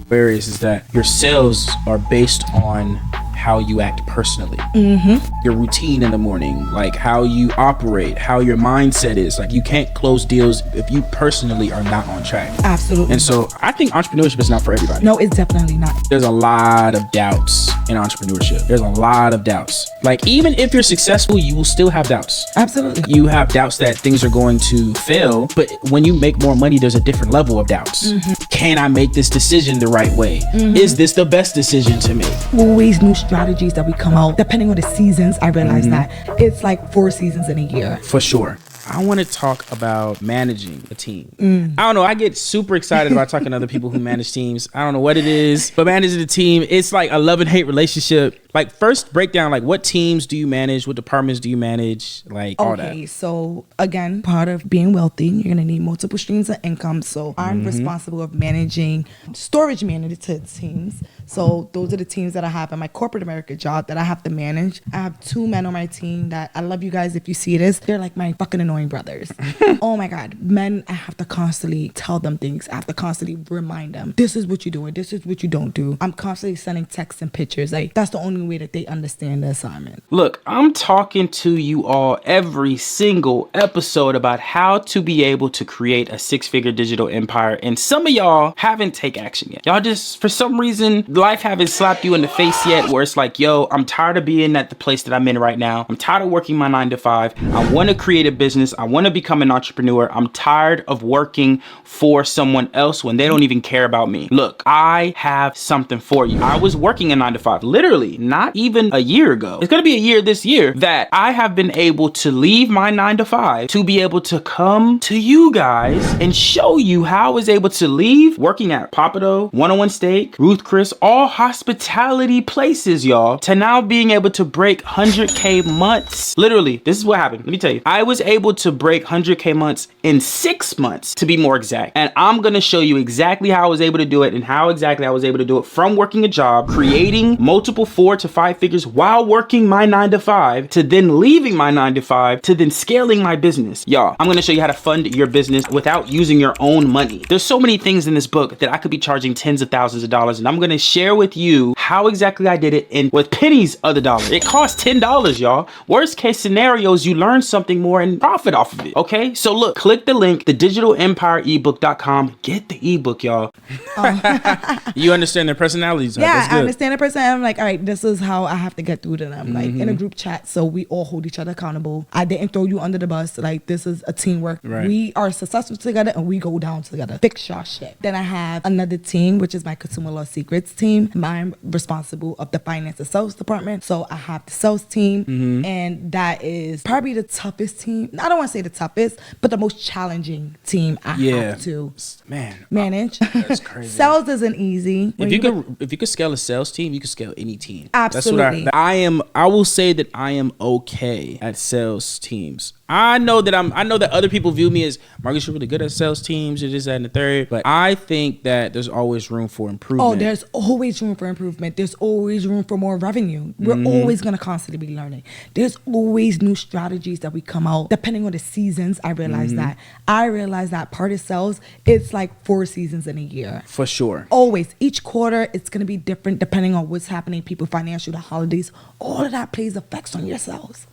Aquarius is that your sales are based on how you act personally, your routine in the morning, like how you operate, how your mindset is. Like you can't close deals if you personally are not on track. Absolutely. And so I think entrepreneurship is not for everybody. No, it's definitely not. There's a lot of doubts in entrepreneurship. There's a lot of doubts. Like even if you're successful, you will still have doubts. Absolutely. You have doubts that things are going to fail, but when you make more money, there's a different level of doubts. Can I make this decision the right way? Is this the best decision to make? Always new strategies that we come out, depending on the seasons. I realize that it's like 4 seasons in a year. For sure. I want to talk about managing a team. I don't know. I get super excited about talking to other people who manage teams. I don't know what it is, but managing a team, it's like a love and hate relationship. Like first breakdown, like what teams do you manage? What departments do you manage? Like all that. Okay, so again, part of being wealthy, you're going to need multiple streams of income. So I'm responsible of managing storage management teams. So those are the teams that I have in my corporate America job that I have to manage. I have 2 men on my team that I love you guys if you see this. They're like my fucking annoying brothers. Oh my God. Men, I have to constantly tell them things. I have to constantly remind them, this is what you're doing. This is what you don't do. I'm constantly sending texts and pictures. Like that's the only way that they understand the assignment. Look, I'm talking to you all every single episode about how to be able to create a 6-figure digital empire. And some of y'all haven't taken action yet. Y'all just, for some reason, life haven't slapped you in the face yet where it's like, yo, I'm tired of being at the place that I'm in right now. I'm tired of working my 9 to 5. I want to create a business. I want to become an entrepreneur. I'm tired of working for someone else when they don't even care about me. Look, I have something for you. I was working a 9 to 5, literally not even a year ago. It's going to be a year this year that I have been able to leave my 9 to 5 to be able to come to you guys and show you how I was able to leave working at Papado, 101 Steak, Ruth Chris, all hospitality places, y'all, to now being able to break 100K months. Literally, this is what happened. Let me tell you. I was able to break 100K months in 6 months, to be more exact. And I'm going to show you exactly how I was able to do it and how exactly I was able to do it from working a job, creating multiple 4 to 5 figures while working my 9 to 5, to then leaving my 9 to 5, to then scaling my business. Y'all, I'm going to show you how to fund your business without using your own money. There's so many things in this book that I could be charging tens of thousands of dollars, and I'm going to share with you how exactly I did it and with pennies of the dollar. It costs $10, y'all. Worst case scenarios, you learn something more and profit off of it. Okay, so look, click the link, thedigitalempire.ebook.com. Get the ebook, y'all. You understand their personalities. Huh? Yeah, I understand the person. I'm like, all right, this is how I have to get through to them. Like in a group chat, so we all hold each other accountable. I didn't throw you under the bus. Like this is a teamwork. Right. We are successful together and we go down together. Fix your shit. Then I have another team, which is my consumer law secrets team. I'm responsible of the finance and sales department. So I have the sales team, and that is probably the toughest team. I don't want to say the toughest, but the most challenging team I have to manage. That's crazy. Sales isn't easy. If you could scale a sales team, you could scale any team. Absolutely. That's what I will say that I am okay at sales teams. I know that other people view me as, Markus, you're really good at sales teams, you're this, that, and the third. But I think that there's always room for improvement. Oh, there's always room for improvement. There's always room for more revenue. We're always going to constantly be learning. There's always new strategies that we come out, depending on the seasons. I realize that. I realize that part of sales, it's like 4 seasons in a year. For sure. Always. Each quarter, it's going to be different depending on what's happening, people, financial, the holidays. All of that plays effects on your sales.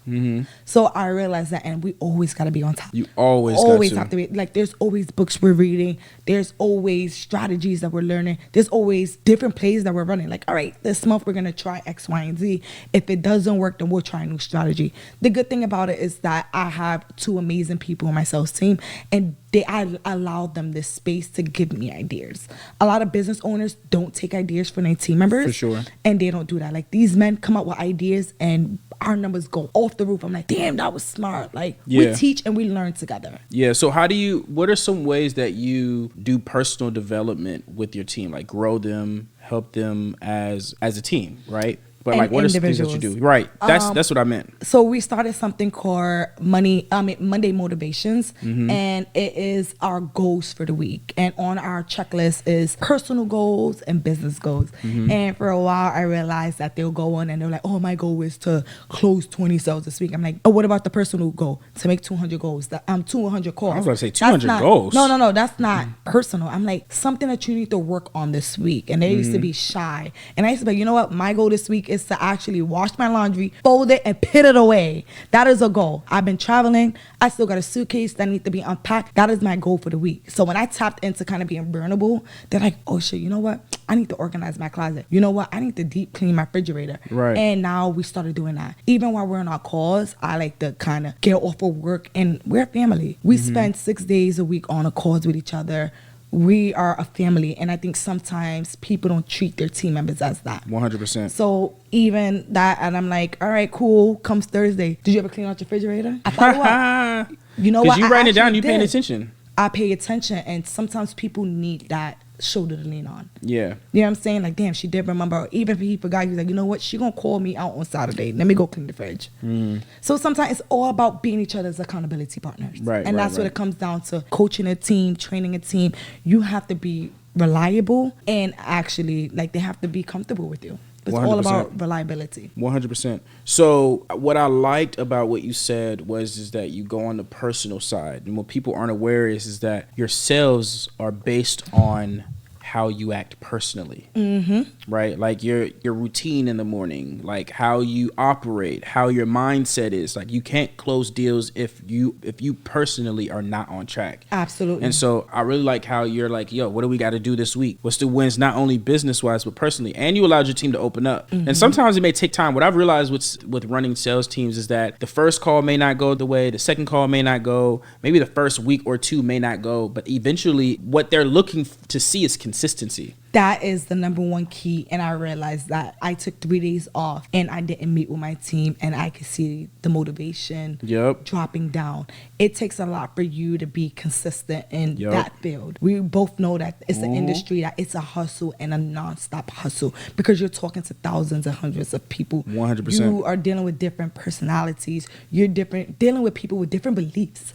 So I realize that, and we always got to be on top. You always have to be. Like, there's always books we're reading. There's always strategies that we're learning. There's always different plays that we're running. Like, all right, this month we're going to try X, Y, and Z. If it doesn't work, then we'll try a new strategy. The good thing about it is that I have 2 amazing people on my sales team, and I allow them this space to give me ideas. A lot of business owners don't take ideas from their team members. For sure. And they don't do that. Like, these men come up with ideas and our numbers go off the roof. I'm like, damn, that was smart. Like, we teach and we learn together. Yeah. So what are some ways that you do personal development with your team? Like grow them, help them as a team, right? But And like, what are some things that you do? individuals. Right. That's what I meant. So we started something called Monday Motivations, and it is our goals for the week. And on our checklist is personal goals and business goals. And for a while, I realized that they'll go on and they're like, "Oh, my goal is to close 20 sales this week." I'm like, "Oh, what about the personal goal to make 200 goals? 200 calls." I was about to say That's 200 not- goals. No, that's not personal. I'm like, something that you need to work on this week. And they used to be shy, and I used to be like, you know what? My goal this week is to actually wash my laundry, fold it, and put it away. That is a goal. I've been traveling. I still got a suitcase that needs to be unpacked. That is my goal for the week. So when I tapped into kind of being burnable, they're like, "Oh shit, you know what? I need to organize my closet. You know what? I need to deep clean my refrigerator." Right. And now we started doing that. Even while we're on our calls, I like to kind of get off of work, and we're a family. We spend 6 days a week on a calls with each other. We are a family, and I think sometimes people don't treat their team members as that. 100%. So even that, and I'm like, all right, cool. Comes Thursday, did you ever clean out your refrigerator? I follow up. You know what? Because you writing it down, actually you paying did. attention. I pay attention, and sometimes people need that shoulder to lean on. Yeah. You know what I'm saying? Like, damn, she did remember. Even if he forgot, he was like, you know what? She gonna call me out on Saturday. Let me go clean the fridge. So sometimes it's all about being each other's accountability partners. Right, And right, that's what right. it comes down to. Coaching a team, training a team. You have to be reliable, and actually, like, they have to be comfortable with you. It's all 100%. about reliability. 100%. So what I liked about what you said is that you go on the personal side. And what people aren't aware is that your sales are based on how you act personally, right? Like your routine in the morning, like how you operate, how your mindset is. Like, you can't close deals if you personally are not on track. Absolutely. And so I really like how you're like, yo, what do we got to do this week? What's the wins, not only business wise, but personally? And you allowed your team to open up. And sometimes it may take time. What I've realized with running sales teams is that the first call may not go the way, the second call may not go, maybe the first week or two may not go, but eventually what they're looking to see is consistency. That is the number one key. And I realized that I took 3 days off and I didn't meet with my team, and I could see the motivation dropping down. It takes a lot for you to be consistent in that field. We both know that it's an industry that it's a hustle and a nonstop hustle, because you're talking to thousands and hundreds of people. 100%. You are dealing with different personalities. You're dealing with people with different beliefs.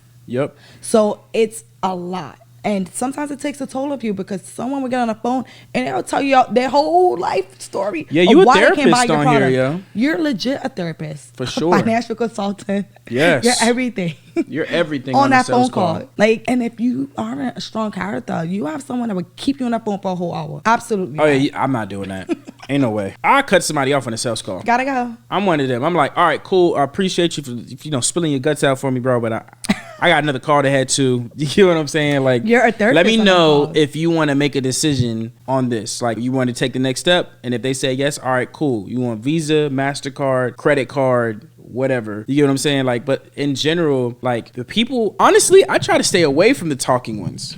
So it's a lot. And sometimes it takes a toll of you, because someone will get on the phone and they'll tell you their whole life story. Yeah, you of a why they can't buy therapist your on product. here, yo. You're legit a therapist. For sure. Financial consultant. Yes. You're everything. You're everything on that a sales phone call. Like, and if you aren't a strong character, you have someone that would keep you on that phone for a whole hour. Absolutely. Oh, yeah, I'm not doing that. Ain't no way. I cut somebody off on a sales call. Gotta go. I'm one of them. I'm like, all right, cool. I appreciate you for spilling your guts out for me, bro. But I got another call to head to. You know what I'm saying? Like, you're a therapist. Let me know if you want to make a decision on this. Like, you want to take the next step, and if they say yes, all right, cool. You want Visa, MasterCard, credit card, whatever. You know what I'm saying? Like, but in general, like, the people, honestly, I try to stay away from the talking ones.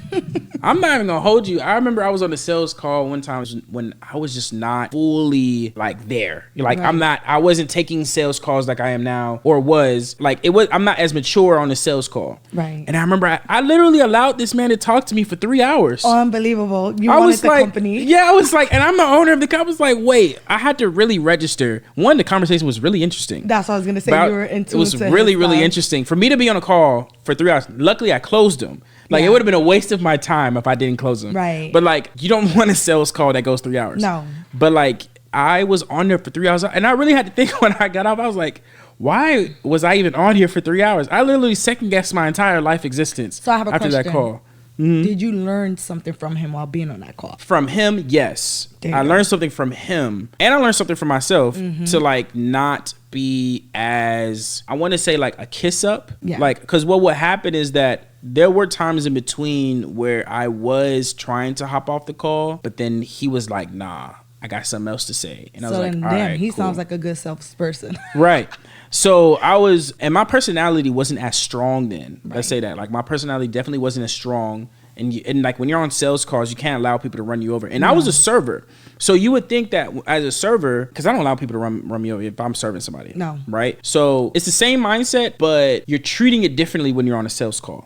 I'm not even gonna hold you. I remember I was on a sales call one time when I was just not fully like there. Like, right. I wasn't taking sales calls like I am now, or I'm not as mature on the sales call. Right. And I remember I literally allowed this man to talk to me for 3 hours. Unbelievable. You wanted the company. Yeah, I was like, and I'm the owner of the company. I was like, wait, I had to really register. One, the conversation was really interesting. That's what I was gonna say. You were into it. It was really, really interesting for me to be on a call for 3 hours. Luckily, I closed them. Like, it would have been a waste of my time if I didn't close them. Right. But like, you don't want a sales call that goes 3 hours. No. But like, I was on there for 3 hours, and I really had to think when I got off. I was like, why was I even on here for 3 hours? I literally second guessed my entire life existence. So I have a after question. That call. Did you learn something from him while being on that call? From him, yes. I learned something from him, and I learned something from myself to like not be as, I want to say, like a kiss up. Yeah. Like, because what would happen is that there were times in between where I was trying to hop off the call, but then he was like, nah, I got something else to say. And I was like, all right, he cool. sounds like a good salesperson. Right. So and my personality wasn't as strong then. Right. Let's say that. Like, my personality definitely wasn't as strong. And like, when you're on sales calls, you can't allow people to run you over. And I was a server. So you would think that as a server, because I don't allow people to run me over if I'm serving somebody. No. Right? So it's the same mindset, but you're treating it differently when you're on a sales call.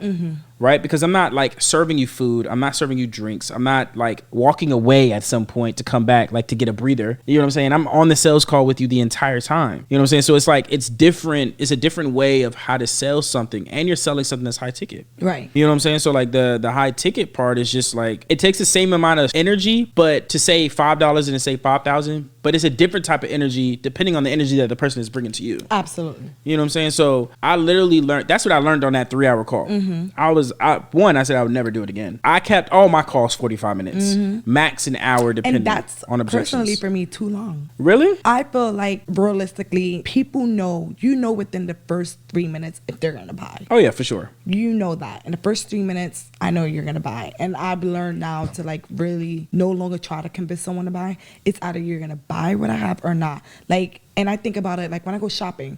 right? Because I'm not like serving you food. I'm not serving you drinks. I'm not like walking away at some point to come back, like to get a breather. You know what I'm saying? I'm on the sales call with you the entire time. You know what I'm saying? So it's like, it's different. It's a different way of how to sell something, and you're selling something that's high ticket. Right. You know what I'm saying? So like the high ticket part is just like, it takes the same amount of energy, but to say $5 and to say 5,000, but it's a different type of energy depending on the energy that the person is bringing to you. Absolutely. You know what I'm saying? So I literally learned, that's what I learned on that 3-hour call. I said I would never do it again. I kept all my calls 45 minutes, max an hour, depending And that's on objections. personally for me too long. Really? I feel like realistically, people know, within the first 3 minutes if they're going to buy. Oh yeah, for sure. You know that. In the first 3 minutes, I know you're going to buy. And I've learned now to like really no longer try to convince someone to buy. It's either you're going to buy what I have or not. Like, and I think about it like when I go shopping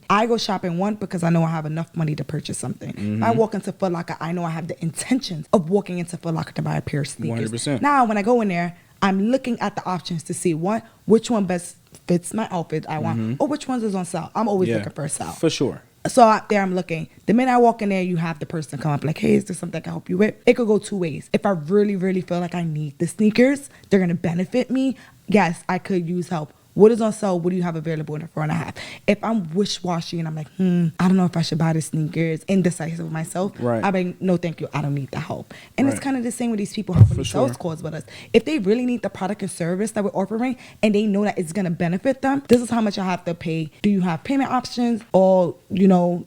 one because I know I have enough money to purchase something. If I walk into Foot Locker, I know I have the intentions of walking into Foot Locker to buy a pair of sneakers. 100%. Now, when I go in there, I'm looking at the options to see which one best fits my outfit I want, or which ones is on sale. I'm always looking for a sale. For sure. So out there, I'm looking. The minute I walk in there, you have the person come up like, hey, is there something I can help you with? It could go two ways. If I really, really feel like I need the sneakers, they're going to benefit me, yes, I could use help. What is on sale? What do you have available in the 4.5? If I'm wish-washy and I'm like, I don't know if I should buy the sneakers, indecisive of myself, right. I'm like, no, thank you. I don't need the help. And it's kind of the same with these people helping these sales calls with us. If they really need the product and service that we're offering and they know that it's going to benefit them, this is how much I have to pay. Do you have payment options? Or,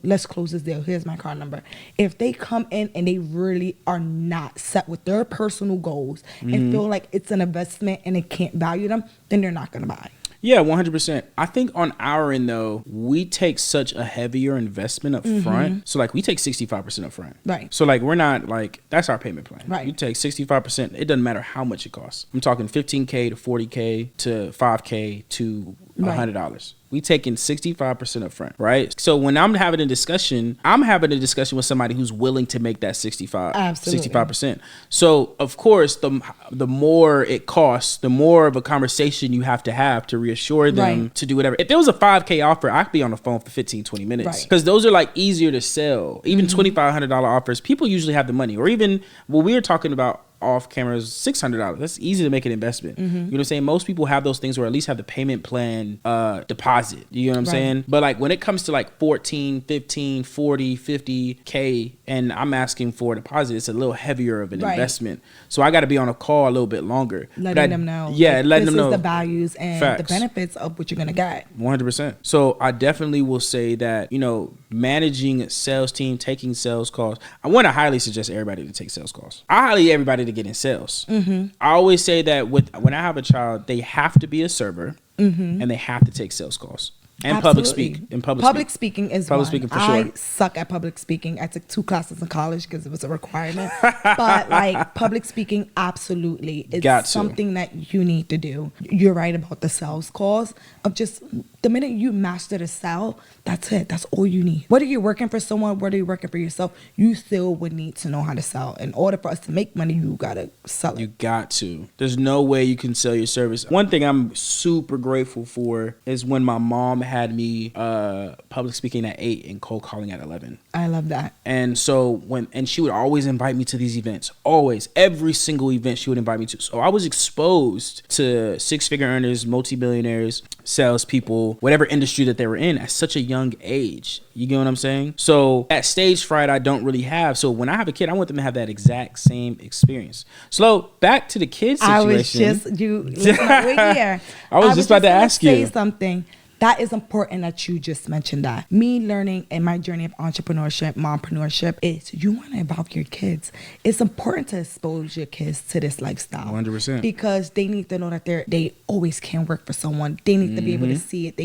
let's close this deal. Here's my card number. If they come in and they really are not set with their personal goals and feel like it's an investment and it can't value them, then they're not going to buy. Yeah, 100%. I think on our end, though, we take such a heavier investment up front. So, like, we take 65% up front. Right. So, like, we're not, like, that's our payment plan. Right. You take 65%. It doesn't matter how much it costs. I'm talking $15K to $40K to $5K to $100. We taking 65% up front, right? So when I'm having a discussion with somebody who's willing to make that 65%. So of course, the more it costs, the more of a conversation you have to reassure them to do whatever. If there was a 5K offer, I'd be on the phone for 15, 20 minutes. Because those are like easier to sell. Even $2,500 offers, people usually have the money. Or even what we were talking about off camera is $600. That's easy to make an investment. You know what I'm saying? Most people have those things where at least have the payment plan deposit. You know what I'm saying? But like when it comes to like 14, 15, 40, 50K and I'm asking for a deposit, it's a little heavier of an investment. So I got to be on a call a little bit longer. Letting them know. Yeah, like, letting them know. This is the values and the benefits of what you're going to get. 100%. So I definitely will say that, managing a sales team, taking sales calls, I want to highly suggest everybody to take sales calls. I highly everybody to get in sales. I always say that when I have a child, they have to be a server and they have to take sales calls. And public speaking. Public speaking is public one. Speaking for sure. I suck at public speaking. I took 2 classes in college because it was a requirement. But like public speaking, absolutely. It's something that you need to do. You're right about the sales calls of just the minute you master the sell, that's it. That's all you need. Whether you're working for someone, whether you're working for yourself, you still would need to know how to sell. In order for us to make money, you got to sell it. You got to. There's no way you can sell your service. One thing I'm super grateful for is when my mom had me public speaking at 8 and cold calling at 11. I love that. And so she would always invite me to these events. Always. Every single event she would invite me to. So I was exposed to 6-figure earners, multi-billionaires, salespeople, whatever industry that they were in at such a young age. You get what I'm saying? So at stage fright, I don't really have. So when I have a kid, I want them to have that exact same experience. So back to the kid situation. I was just about to ask you. Say something. That is important that you just mentioned that. Me learning in my journey of entrepreneurship, mompreneurship, is you want to involve your kids. It's important to expose your kids to this lifestyle. 100%. Because they need to know that they always can work for someone. They need to be able to see it.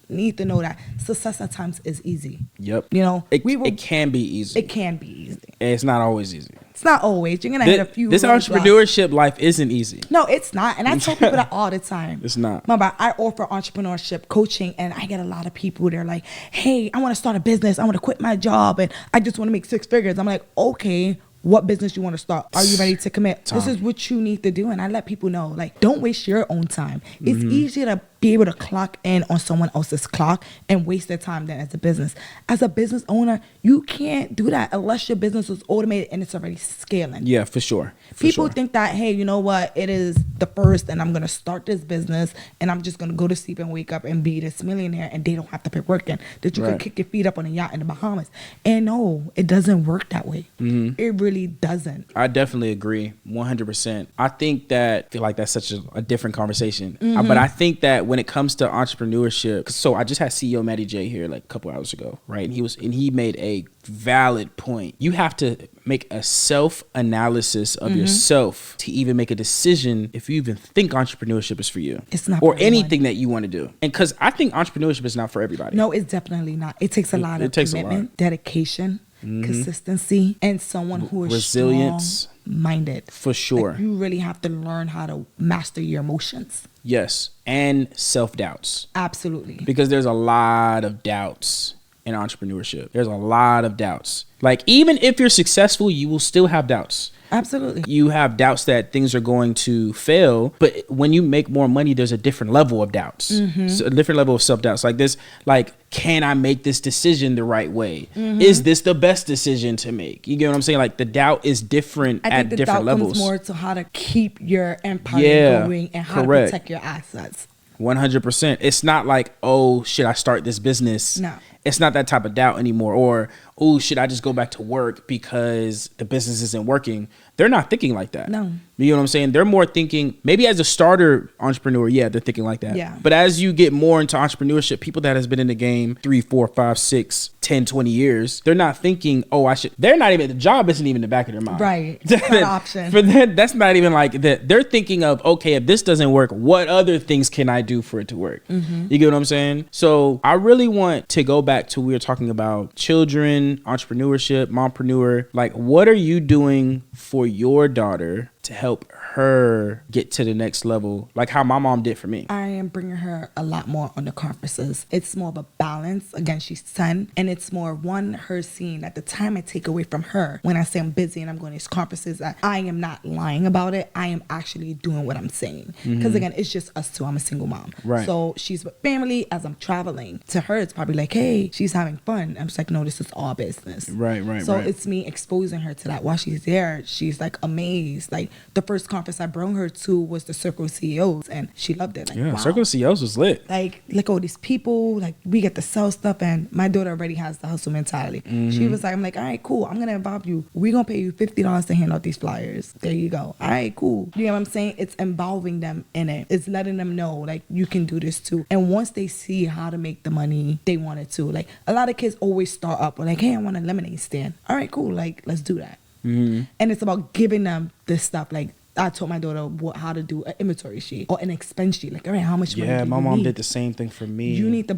Need to know that success at times is easy. Yep. It can be easy. It can be easy. It's not always easy. It's not always. You're going to hit a few. This entrepreneurship life isn't easy. No, it's not. And I tell people that all the time. It's not. Remember, I offer entrepreneurship coaching and I get a lot of people. They're like, hey, I want to start a business. I want to quit my job and I just want to make 6 figures. I'm like, okay. What business you want to start? Are you ready to commit? This is what you need to do. And I let people know, like, don't waste your own time. It's easy to be able to clock in on someone else's clock and waste their time then as a business. As a business owner, you can't do that unless your business is automated and it's already scaling. Yeah, for sure. People think that, hey, you know what? It is the first and I'm going to start this business and I'm just going to go to sleep and wake up and be this millionaire and they don't have to put work in. That you can kick your feet up on a yacht in the Bahamas. And no, it doesn't work that way. It really doesn't. I definitely agree 100%. I feel like that's such a different conversation. But I think that when it comes to entrepreneurship, so I just had CEO Matty J here like a couple hours ago, right? And he made a valid point. You have to make a self-analysis of yourself to even make a decision if you even think entrepreneurship is for you. It's not or for anything that you want to do. And because I think entrepreneurship is not for everybody. No, it's definitely not. It takes a lot of commitment, dedication, consistency, and someone who is resilience, strong-minded. For sure. Like, you really have to learn how to master your emotions. Yes. And self-doubts. Absolutely. Because there's a lot of doubts in entrepreneurship. There's a lot of doubts. Like, even if you're successful, you will still have doubts. Absolutely. You have doubts that things are going to fail, but when you make more money, there's a different level of doubts. So a different level of self-doubts. Like this, like, can I make this decision the right way? Is this the best decision to make? You get what I'm saying? Like, the doubt is different at different levels. I think the doubt comes more to how to keep your empire going and how to protect your assets. 100%. It's not like, oh, should I start this business? No. It's not that type of doubt anymore. Or, oh, should I just go back to work because the business isn't working? They're not thinking like that. No. You know what I'm saying? They're more thinking, maybe as a starter entrepreneur, yeah, they're thinking like that. Yeah. But as you get more into entrepreneurship, people that has been in the game 3, 4, 5, 6, 10, 20 years, they're not thinking, oh, they're not even, the job isn't even in the back of their mind. Right. It's not an option. For them, that's not even like that. They're thinking of, okay, if this doesn't work, what other things can I do for it to work? You get what I'm saying? So I really want to go back to, we were talking about children, entrepreneurship, mompreneur. Like, what are you doing for your daughter to help her get to the next level, like how my mom did for me? I am bringing her a lot more on the conferences. It's more of a balance. Again, she's 10, and it's more her seeing at the time I take away from her when I say I'm busy and I'm going to these conferences, that I am not lying about it. I am actually doing what I'm saying. Because again, it's just us two. I'm a single mom. Right. So she's with family as I'm traveling. To her, it's probably like, hey, she's having fun. I'm just like, no, this is all business. Right. So it's me exposing her to that. While she's there, she's like amazed. Like, the first conference I brought her to was the Circle of CEOs, and she loved it. Like, yeah, wow. Circle of CEOs was lit. Like, look at all these people. Like, we get to sell stuff, and my daughter already has the hustle mentality. She was like, I'm like, all right, cool. I'm gonna involve you. We're gonna pay you $50 to hand out these flyers. There you go. All right, cool. You know what I'm saying? It's involving them in it. It's letting them know, like, you can do this too. And once they see how to make the money, they want it too. Like, a lot of kids always start up with like, hey, I want a lemonade stand. All right, cool. Like, let's do that. And it's about giving them this stuff. Like, I told my daughter how to do an inventory sheet or an expense sheet. Like, all right, how much money do you need? Yeah, my mom did the same thing for me. You need to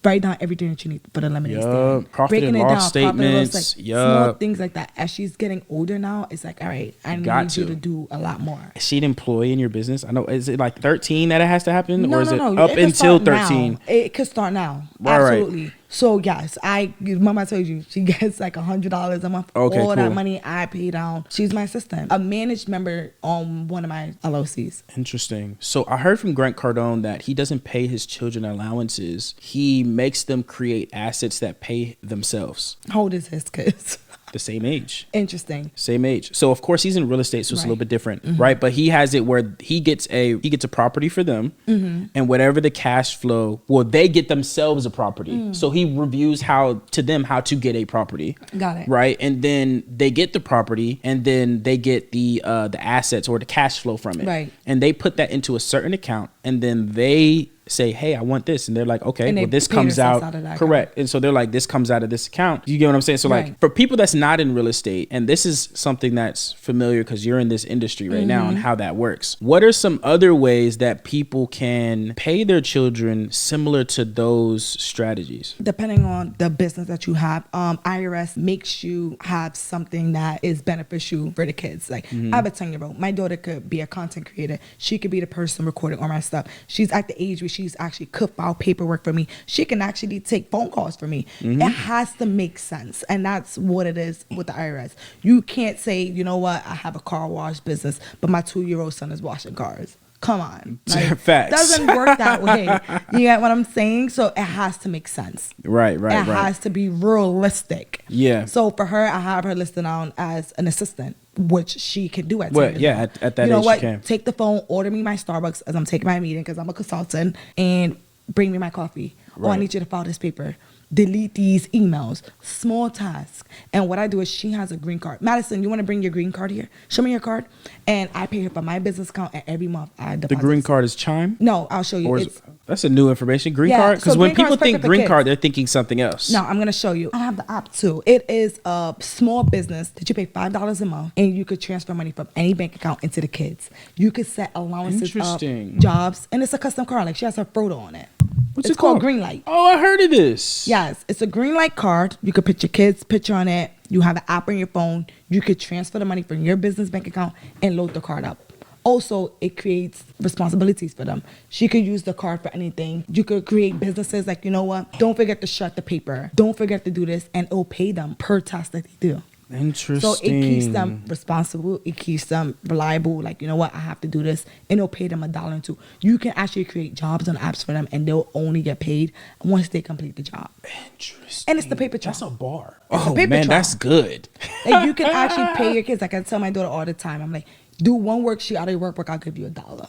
write down everything that you need for the lemonade stand. Profit and loss statements. Like, small things like that. As she's getting older now, it's like, all right, I need you to do a lot more. Is she an employee in your business? I know. Is it like 13 that it has to happen? No, or is it no. up until 13? It could start now. All Absolutely. Right. So yes, Mama told you, she gets like $100 a month. Okay, all cool. that money I pay down. She's my assistant, a managed member on one of my LLCs. Interesting. So I heard from Grant Cardone that he doesn't pay his children allowances. He makes them create assets that pay themselves. How old is his kids? The same age. Interesting. Same age. So of course he's in real estate, so it's a little bit different, right? But he has it where he gets a property for them, and whatever the cash flow, well, they get themselves a property. So he reviews how to get a property. Got it. Right, and then they get the property, and then they get the assets or the cash flow from it. Right. And they put that into a certain account, and then they say, hey, I want this, and they're like, okay, well, this comes out correct account. And so they're like, this comes out of this account. You get what I'm saying? So like, for people that's not in real estate, and this is something that's familiar because you're in this industry right now and how that works, what are some other ways that people can pay their children similar to those strategies? Depending on the business that you have, IRS makes you have something that is beneficial for the kids. Like, I have a 10-year-old. My daughter could be a content creator. She could be the person recording all my stuff. She's at the age where she's actually could file paperwork for me. She can actually take phone calls for me. It has to make sense. And that's what it is with the IRS. You can't say, you know what, I have a car wash business, but my 2-year-old son is washing cars. Come on. Like, Facts. Doesn't work that way. You get what I'm saying? So it has to make sense. Right. It has to be realistic. Yeah. So for her, I have her listed on as an assistant, which she can do at Well, times. yeah, at that you know age what? she can. Take the phone, order me my Starbucks as I'm taking my meeting because I'm a consultant, and bring me my coffee. Oh, I Right. need you to file this paper. Delete these emails. Small task. And what I do is she has a green card. Madison, you want to bring your green card here? Show me your card. And I pay her for my business account, and every month I deposit. The green card is Chime? No, I'll show you. Or It's that's a new information. Green Yeah, card? Because so when green card's people think perfect for green kids. card, they're thinking something else. No, I'm going to show you. I have the app too. It is a small business that you pay $5 a month, and you could transfer money from any bank account into the kids. You could set allowances of Interesting. jobs, and it's a custom card. Like she has her photo on it. What's It's it called? called Greenlight. Oh, I heard of this. Yes, it's a Greenlight card. You could put your kid's picture on it. You have an app on your phone. You could transfer the money from your business bank account and load the card up. Also, it creates responsibilities for them. She could use the card for anything. You could create businesses like, you know what? Don't forget to shred the paper. Don't forget to do this, and it'll pay them per task that they do. Interesting. So it keeps them responsible. It keeps them reliable. Like, you know what? I have to do this, and it'll pay them $1 or $2. You can actually create jobs on apps for them, and they'll only get paid once they complete the job. Interesting. And it's the paper trail. That's a bar. It's a Oh, paper man, trail. that's good. Like, you can actually pay your kids. Like I tell my daughter all the time, I'm like, do one worksheet out of your workbook, I'll give you $1.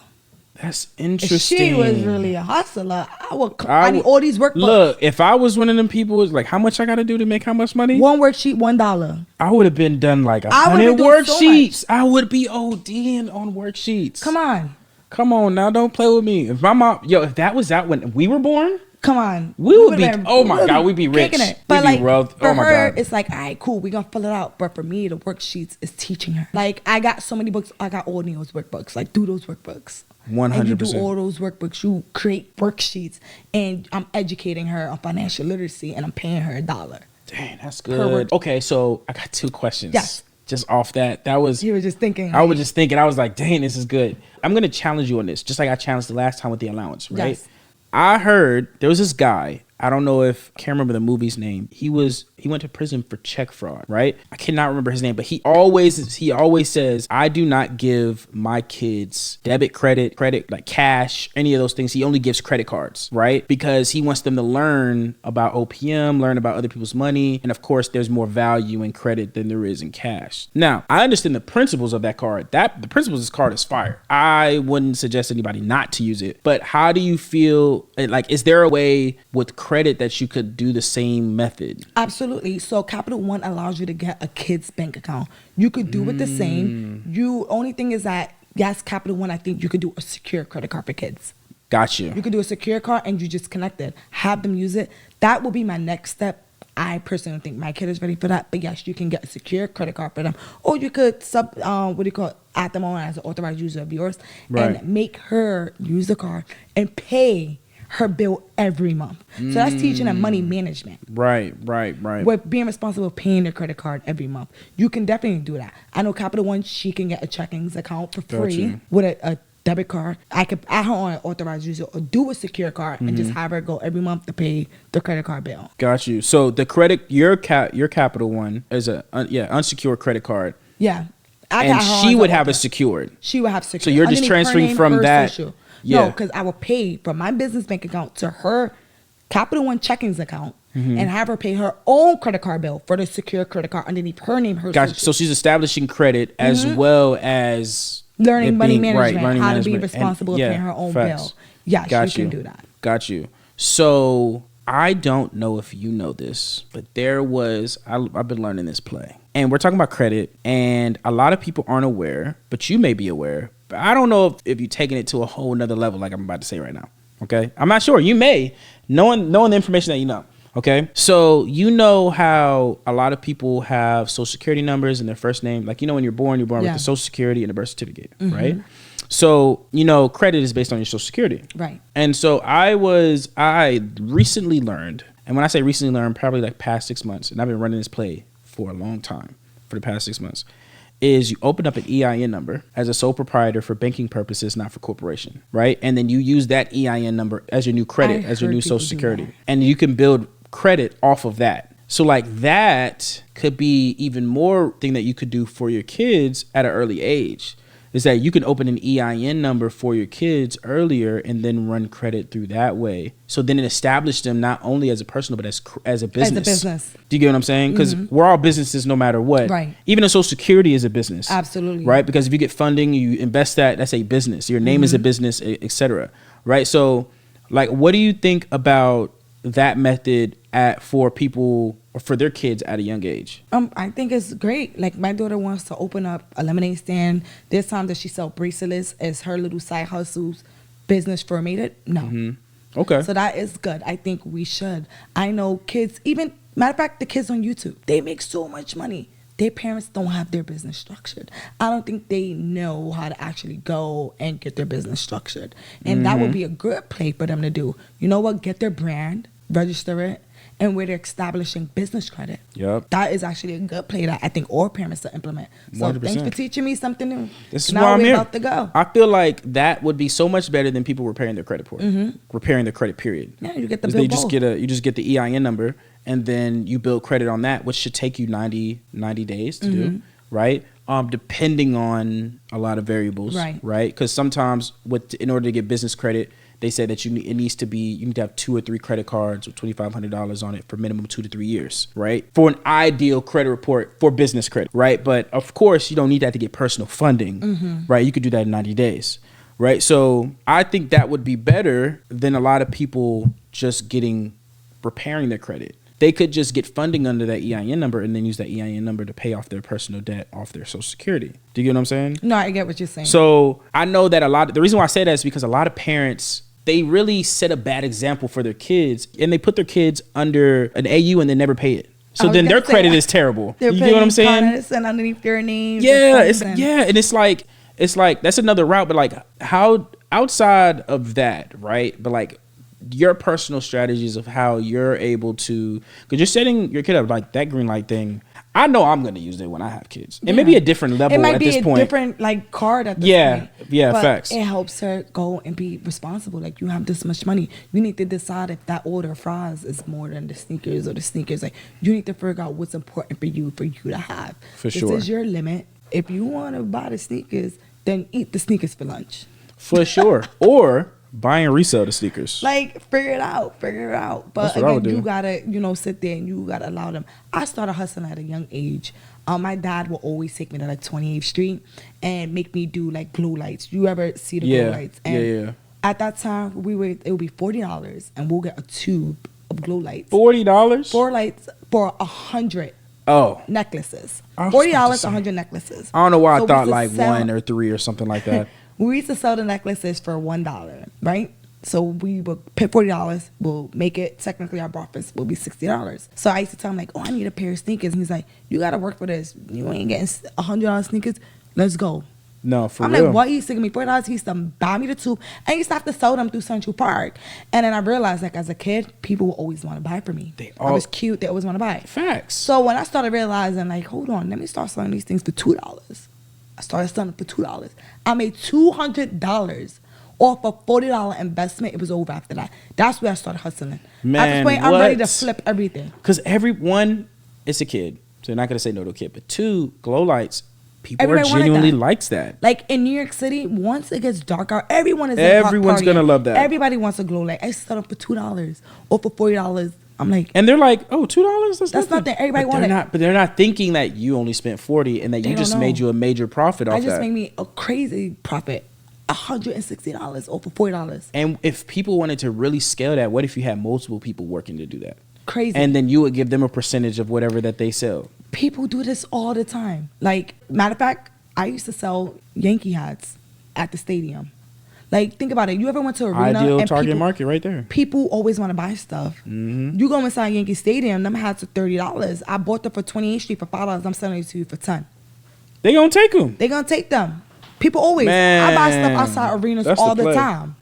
That's If interesting. she was really a hustler, I need all these workbooks. Look, if I was one of them people, was like, how much I got to do to make how much money? One worksheet, $1. I would have been done like I would've 100 been doing so worksheets. I would be ODing on worksheets. Come on now, don't play with me. If my mom, if that was out when we were born, Come on. we would be. would've been Oh my God, we'd be rich. kicking it. We'd But be like wealth- for oh my her, God. it's like, all right, cool, we're gonna fill it out. But for me, the worksheets is teaching her. Like I got so many books. I got all Neo's workbooks. Like do those workbooks. 100%. And you do all those workbooks. You create worksheets, and I'm educating her on financial literacy, and I'm paying her $1. Dang, that's Per good. word. Okay, so I got 2 questions. Yes. Just off that. That was. You were just thinking. I was just thinking. I was like, dang, this is good. I'm gonna challenge you on this, just like I challenged the last time with the allowance, right? Yes. I heard there was this guy. I don't know if I can't remember the movie's name. He went to prison for check fraud, right? I cannot remember his name, but he always says, I do not give my kids debit, credit, like cash, any of those things. He only gives credit cards, right? Because he wants them to learn about OPM, learn about other people's money. And of course, there's more value in credit than there is in cash. Now, I understand the principles of that card. The principles of this card is fire. I wouldn't suggest anybody not to use it. But how do you feel? Like, is there a way with credit that you could do the same method? Absolutely. So Capital One allows you to get a kid's bank account. You could do it the same. Only thing is that, yes, Capital One, I think you could do a secure credit card for kids. Got you. You could do a secure card and you just connect it. Have them use it. That will be my next step. I personally don't think my kid is ready for that. But yes, you can get a secure credit card for them. Or you could add them on as an authorized user of yours. Right. And make her use the card and pay her bill every month. So that's teaching them money management. Right. With being responsible for paying their credit card every month. You can definitely do that. I know Capital One, she can get a checkings account for free Gotcha. with a debit card. I could add her on an authorized user or do a secure card and just have her go every month to pay the credit card bill. Got you. So the credit, your Capital One is unsecured credit card. Yeah. And she would have a secured. She would have secured. So you're just Underneath her transferring name, from her that. social. Yeah. No, because I will pay from my business bank account to her Capital One checkings account and have her pay her own credit card bill for the secure credit card underneath her name, her Gotcha. social. So she's establishing credit as well as Learning it money being- management, learning how to be management. responsible And- of paying her own facts. bill. Yes, Got she can do that. Got you. So I don't know if you know this, but I've been learning this play. And we're talking about credit, and a lot of people aren't aware, but you may be aware. But I don't know if you're taking it to a whole nother level like I'm about to say right now. Okay? I'm not sure. You may, knowing the information that you know. Okay? So you know how a lot of people have social security numbers and their first name. Like, when you're born with the social security and the birth certificate, right? So, credit is based on your social security. Right. And so I recently learned, and when I say recently learned, probably like past 6 months, and I've been running this play for a long time, for the past 6 months, is you open up an EIN number as a sole proprietor for banking purposes, not for corporation, right? And then you use that EIN number as your new credit, as your new social security. And you can build credit off of that. So like that could be even more thing that you could do for your kids at an early age. is that you can open an EIN number for your kids earlier and then run credit through that way. So then it established them not only as a personal, but as a business. As a business. Do you get what I'm saying? Because we're all businesses no matter what. Right. Even a Social Security is a business. Absolutely. Right? Because if you get funding, you invest that's a business. Your name is a business, et cetera. Right? So, like, what do you think about that method for people or for their kids at a young age? I think it's great. Like, my daughter wants to open up a lemonade stand. There's time that she sells bracelets as her little side hustles, business for made it. No. Okay. So that is good. I think we should. I know kids, even, matter of fact, the kids on YouTube, they make so much money. Their parents don't have their business structured. I don't think they know how to actually go and get their business structured. And that would be a good play for them to do. You know what? Get their brand, register it, and where they're establishing business credit. Yep. That is actually a good play that I think all parents should implement. So 100%. thanks for teaching me something new. This is now why I'm we're here. about to go. I feel like that would be so much better than people repairing their credit report, repairing their credit period. Yeah, you get the 'Cause bill. they just you just get the EIN number, and then you build credit on that, which should take you 90 days to do, right? Depending on a lot of variables, right? Because sometimes in order to get business credit, they say that you need to have 2 or 3 credit cards with $2,500 on it for minimum 2 to 3 years, right? For an ideal credit report for business credit, right? But of course, you don't need that to get personal funding, right? You could do that in 90 days, right? So I think that would be better than a lot of people just repairing their credit. They could just get funding under that EIN number and then use that EIN number to pay off their personal debt off their Social Security. Do you get what I'm saying? No, I get what you're saying. So I know that the reason why I say that is because a lot of parents, they really set a bad example for their kids, and they put their kids under an AU and they never pay it. So then their credit is terrible. You get what I'm saying? And underneath their name. Yeah, and it's like that's another route, but like how outside of that, right? But like your personal strategies of how you're able to, because you're setting your kid up like that green light thing. I know I'm going to use it when I have kids. It may be a different level at this point. It might be a different like card at this point. Yeah, but facts. It helps her go and be responsible. Like, you have this much money. You need to decide if that order of fries is more than the sneakers or the sneakers. Like, you need to figure out what's important for you to have. For sure. This is your limit. If you want to buy the sneakers, then eat the sneakers for lunch. For sure. Or buy and resell the sneakers. Like, figure it out. But again, you gotta, sit there and you gotta allow them. I started hustling at a young age. My dad will always take me to like 28th Street and make me do like glow lights. You ever see the glow lights? And at that time, it would be $40, and we'll get a tube of glow lights. $40? 4 lights for 100 necklaces. $40, 100 necklaces. I don't know why I thought like 1 or 3 or something like that. We used to sell the necklaces for $1, right? So we would pay $40. We'll make it, technically our profits will be $60. So I used to tell him like, I need a pair of sneakers. And he's like, you got to work for this. You ain't getting $100 sneakers. Let's go. No, for real. I'm like, what? He's giving me $40. He used to buy me the tube. And he used to have to sell them through Central Park. And then I realized, like, as a kid, people would always want to buy for me. I was cute. They always want to buy. Facts. So when I started realizing, like, hold on, let me start selling these things for $2. I started selling for $2. I made $200 off a $40 investment. It was over after that. That's where I started hustling. Man, at this point, I'm ready to flip everything. Because everyone, it's a kid. So you're not going to say no to a kid. But 2, glow lights, people are genuinely likes that. Like in New York City, once it gets dark out, everyone's going to love that. Everybody wants a glow light. I sell them for $2 or for $40. I'm like, and they're like, oh, $2? That's nothing. Everybody wants it. But they're not thinking that you only spent $40 and that you just made you a major profit off that. I just made me a crazy profit. $160 or for $40. And if people wanted to really scale that, what if you had multiple people working to do that? Crazy. And then you would give them a percentage of whatever that they sell. People do this all the time. Like, matter of fact, I used to sell Yankee hats at the stadium. Like, think about it. You ever went to an arena? Ideal target market right there. People always want to buy stuff. Mm-hmm. You go inside Yankee Stadium, them hats are $30. I bought them for 28th Street for $5. I'm selling it to you for $10. They gonna take them. They gonna take them. People always. Man, I buy stuff outside arenas all the time.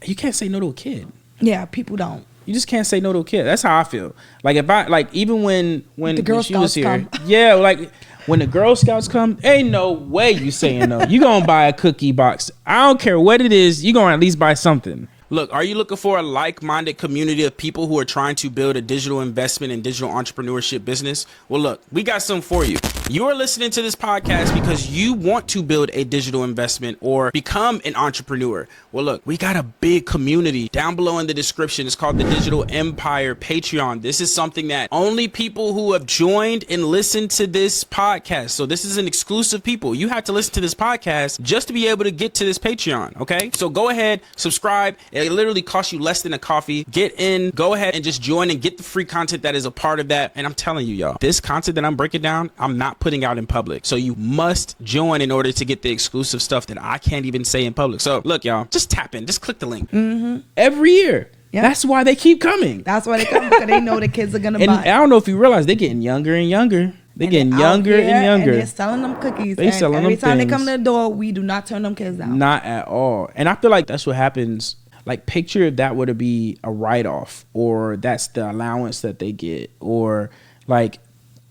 You can't say no to a kid. Yeah, people don't. You just can't say no to a kid. That's how I feel. Like if I like even when the Girl she was Scouts here, come. yeah, like when the Girl Scouts come, ain't no way you saying no. You gonna buy a cookie box. I don't care what it is. You gonna at least buy something. Look, are you looking for a like-minded community of people who are trying to build a digital investment and digital entrepreneurship business? Well, look, we got something for you. You're listening to this podcast because you want to build a digital investment or become an entrepreneur. Well, look, we got a big community down below in the description. It's called the Digital Empire Patreon. This is something that only people who have joined and listened to this podcast. So this is an exclusive people. You have to listen to this podcast just to be able to get to this Patreon. Okay. So go ahead, subscribe. It literally costs you less than a coffee. Get in, go ahead and just join and get the free content that is a part of that. And I'm telling you, y'all, this content that I'm breaking down, I'm not putting out in public. So you must join in order to get the exclusive stuff that I can't even say in public. So look, y'all, just tap in, just click the link. Every year. Yep. That's why they keep coming. That's why they come, because they know the kids are gonna buy. I don't know if you realize they're getting younger and younger. They're getting younger and younger. And they're selling them cookies. They selling them every time things. they come to the door, we do not turn them kids down. Not at all. And I feel like that's what happens. Like, picture if that were to be a write-off, or that's the allowance that they get, or like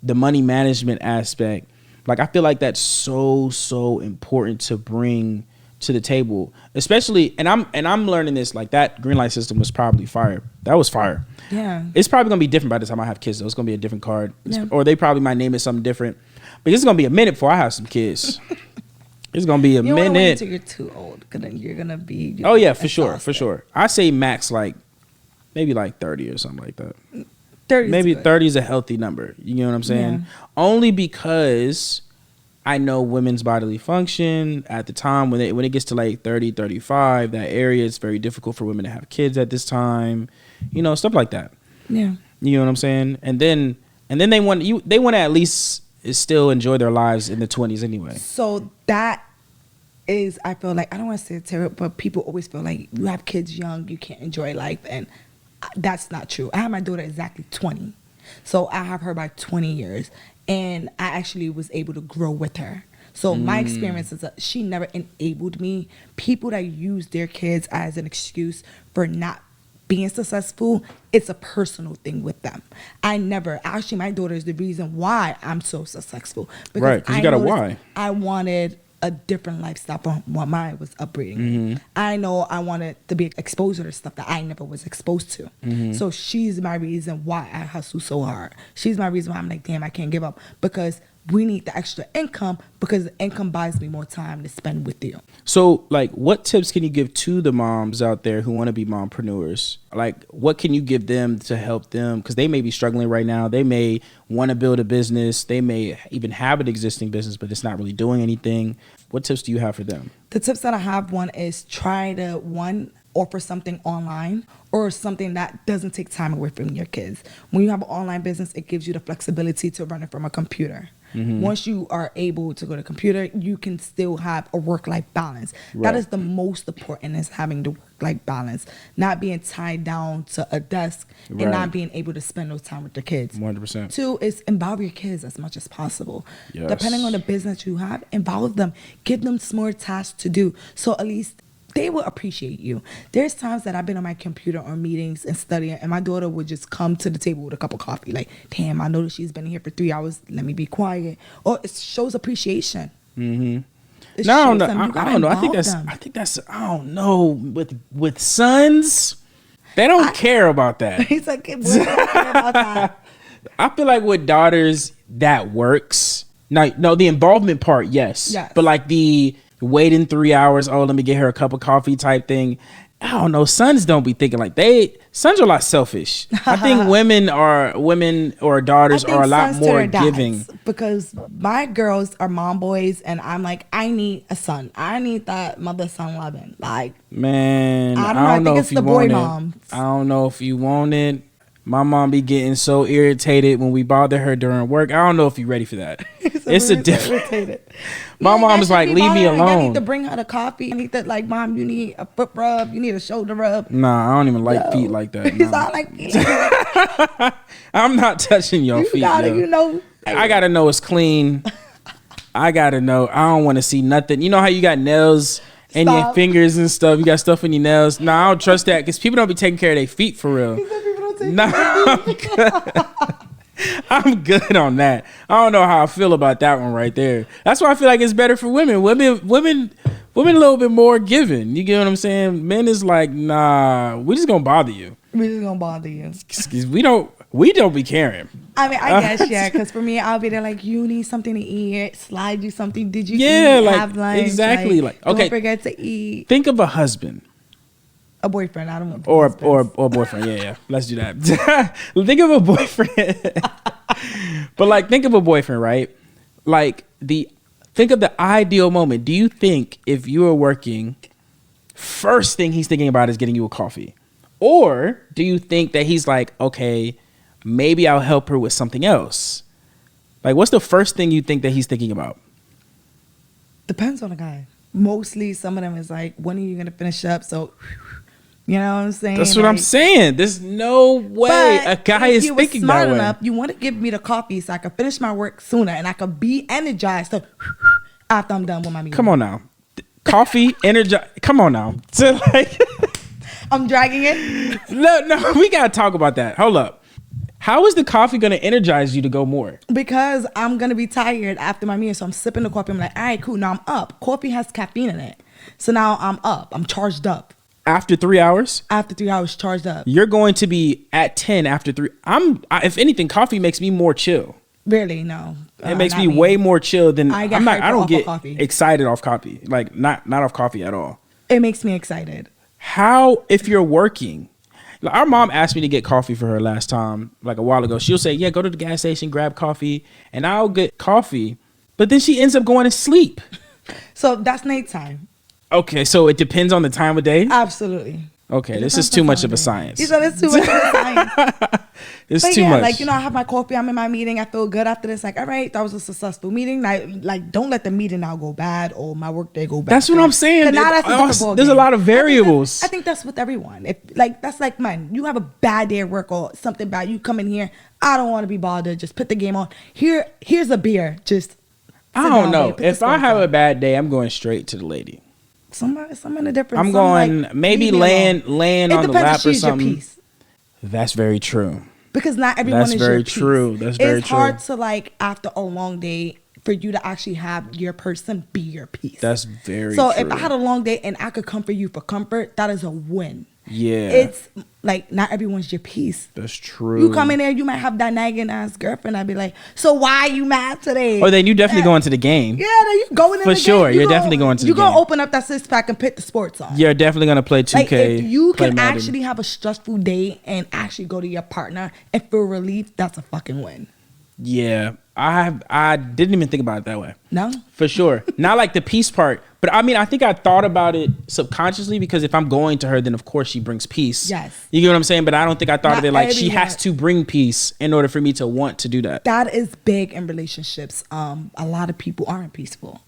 the money management aspect. Like, I feel like that's so important to bring to the table, especially, and I'm learning this, like, that green light system was probably fire. That was fire. Yeah. It's probably gonna be different by the time I have kids though. It's gonna be a different card. Yeah. Or they probably might name it something different. But it's gonna be a minute before I have some kids. It's gonna be a you minute. Wait until you're too old, because then you're gonna be. Oh yeah, for sure. I say max, like maybe like 30 or something like that. 30 maybe good. 30 is a healthy number. You know what I'm saying? Yeah. Only because I know women's bodily function at the time when it gets to like 30, 35, that area, it's very difficult for women to have kids at this time. You know, stuff like that. Yeah. You know what I'm saying? And then they want to at least still enjoy their lives in the 20s anyway. So that is, I feel like, I don't want to say it's terrible, but people always feel like you have kids young, you can't enjoy life, and that's not true. I have my daughter exactly 20, so I have her by 20 years, and I actually was able to grow with her. So my experience is that she never enabled me. People that use their kids as an excuse for not being successful, it's a personal thing with them. Actually, my daughter is the reason why I'm so successful. Right, because you got a why. I wanted a different lifestyle from what mine was upbringing. I know I wanted to be exposed to stuff that I never was exposed to. So she's my reason why I hustle so hard. She's my reason why I'm like, damn, I can't give up, because we need the extra income, because the income buys me more time to spend with you. So, like, what tips can you give to the moms out there who want to be mompreneurs? Like, what can you give them to help them? Because they may be struggling right now. They may want to build a business. They may even have an existing business, but it's not really doing anything. What tips do you have for them? The tips that I have, one is try to, offer something online, or something that doesn't take time away from your kids. When you have an online business, it gives you the flexibility to run it from a computer. Once you are able to go to a computer, you can still have a work-life balance. Right. That is the most important, is having the work-life balance, not being tied down to a desk and not being able to spend no time with the kids. 100%. 2 is involve your kids as much as possible. Yes. Depending on the business you have, involve them. Give them small tasks to do, so at least they will appreciate you. There's times that I've been on my computer or meetings and studying, and my daughter would just come to the table with a cup of coffee. Like, damn, I noticed she's been here for 3 hours. Let me be quiet. Or it shows appreciation. No, I don't know. I think that's. I don't know. With sons, they don't care about that. He's like, we don't care about that. I feel like with daughters, that works. No, the involvement part, yes. But like the waiting 3 hours, let me get her a cup of coffee type thing. I don't know. Sons don't be thinking like sons are a lot selfish. I think women or daughters are a lot more giving. Because my girls are mom boys, and I'm like, I need a son. I need that mother-son loving. Like, man, I don't know. I think it's the boy moms. I don't know if you want it. My mom be getting so irritated when we bother her during work. I don't know if you're ready for that. It's a different. My mom's like, leave me alone. I need to bring her the coffee. I need to, like, mom, you need a foot rub. You need a shoulder rub. Nah, I don't even like feet like that. He's all like feet. I'm not touching your feet. I gotta know it's clean. I gotta know. I don't want to see nothing. You know how you got nails and your fingers and stuff. You got stuff in your nails. Nah, I don't trust that, because people don't be taking care of their feet for real. No, I'm good on that. I don't know how I feel about that one right there. That's why I feel like it's better for women. Women a little bit more giving. You get what I'm saying? Men is like, nah, we just gonna bother you. We're just gonna bother you. We don't be caring. I mean, I guess, yeah, because for me, I'll be there like, you need something to eat, slide you something. Did you eat? Like, have lunch? exactly. Like, okay. Don't forget to eat. Think of a husband. A boyfriend. I don't want or boyfriend. Yeah. Let's do that. Think of a boyfriend. But like, think of a boyfriend, right? Like think of the ideal moment. Do you think if you are working, first thing he's thinking about is getting you a coffee? Or do you think that he's like, okay, maybe I'll help her with something else? Like, what's the first thing you think that he's thinking about? Depends on the guy. Mostly some of them is like, when are you going to finish up? So, you know what I'm saying? That's what I'm saying. There's no way a guy is thinking that way. Smart enough, you want to give me the coffee so I can finish my work sooner and I can be energized so after I'm done with my meeting. Come on now. Coffee, energize. Come on now. So like, I'm dragging it. No, we got to talk about that. Hold up. How is the coffee going to energize you to go more? Because I'm going to be tired after my meeting. So I'm sipping the coffee. I'm like, all right, cool. Now I'm up. Coffee has caffeine in it. So now I'm up. I'm charged up. After 3 hours? After 3 hours, charged up. You're going to be at 10 after 3. If anything, coffee makes me more chill. Really? No. It makes me way more chill than I don't get coffee. excited off coffee. Like not off coffee at all. It makes me excited. How, if you're working, like our mom asked me to get coffee for her last time, like a while ago. She'll say, yeah, go to the gas station, grab coffee, and I'll get coffee. But then she ends up going to sleep. So that's nighttime. Okay, so it depends on the time of day? Absolutely. Okay, this is too much of a science. You said it's too much of a science. It's too much. Like, I have my coffee, I'm in my meeting, I feel good after this. Like, all right, that was a successful meeting. Like, don't let the meeting now go bad or my work day go bad. That's what I'm saying. There's a lot of variables. I think that's with everyone. That's like, man, you have a bad day at work or something bad. You come in here, I don't want to be bothered. Just put the game on. Here's a beer. Just I don't know. If I have a bad day, I'm going straight to the lady. Some in a different. I'm going like, maybe laying on the lap or something. That's very true. Because not everyone is your piece. That's very true. It's hard to like after a long day for you to actually have your person be your piece. That's very true. So if I had a long day and I could comfort you for comfort, that is a win. Yeah. It's like not everyone's your piece. That's true. You come in there, you might have that nagging ass girlfriend. I'd be like, so why are you mad today? Or then you definitely going to the game. Yeah, then you going in for the sure. game. You're definitely going to the game. You're going to open up that 6-pack and put the sports on. You're definitely going to play 2K. Like if you can Madden. actually have a stressful day and actually go to your partner and feel relief, that's a fucking win. Yeah. I didn't even think about it that way. No? For sure. Not like the peace part. But I mean, I think I thought about it subconsciously because if I'm going to her, then of course she brings peace. Yes. You get what I'm saying? But I don't think I thought of it like she has everyone. to bring peace in order for me to want to do that. That is big in relationships. A lot of people aren't peaceful.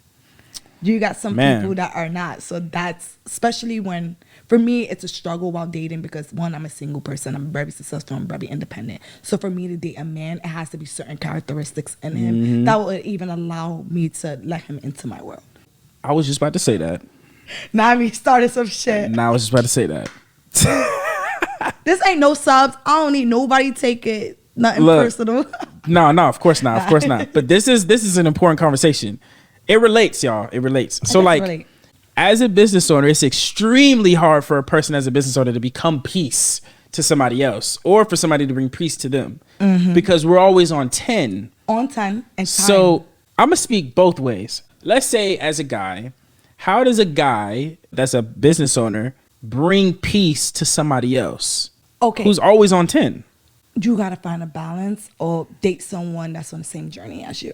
You got some people that are not. So that's, especially when, for me, it's a struggle while dating because one, I'm a single person. I'm very successful. I'm very independent. So for me to date a man, it has to be certain characteristics in him that will even allow me to let him into my world. I was just about to say that. Now I started some shit. I was just about to say that. This ain't no subs. I don't need nobody take it. Nothing personal. No, of course not. Of course not. But this is an important conversation. It relates, y'all. It relates. So like, as a business owner, it's extremely hard for a person as a business owner to become peace to somebody else or for somebody to bring peace to them because we're always on 10. On 10 and time. So I'm going to speak both ways. Let's say as a guy, how does a guy that's a business owner bring peace to somebody else who's always on 10? You got to find a balance or date someone that's on the same journey as you.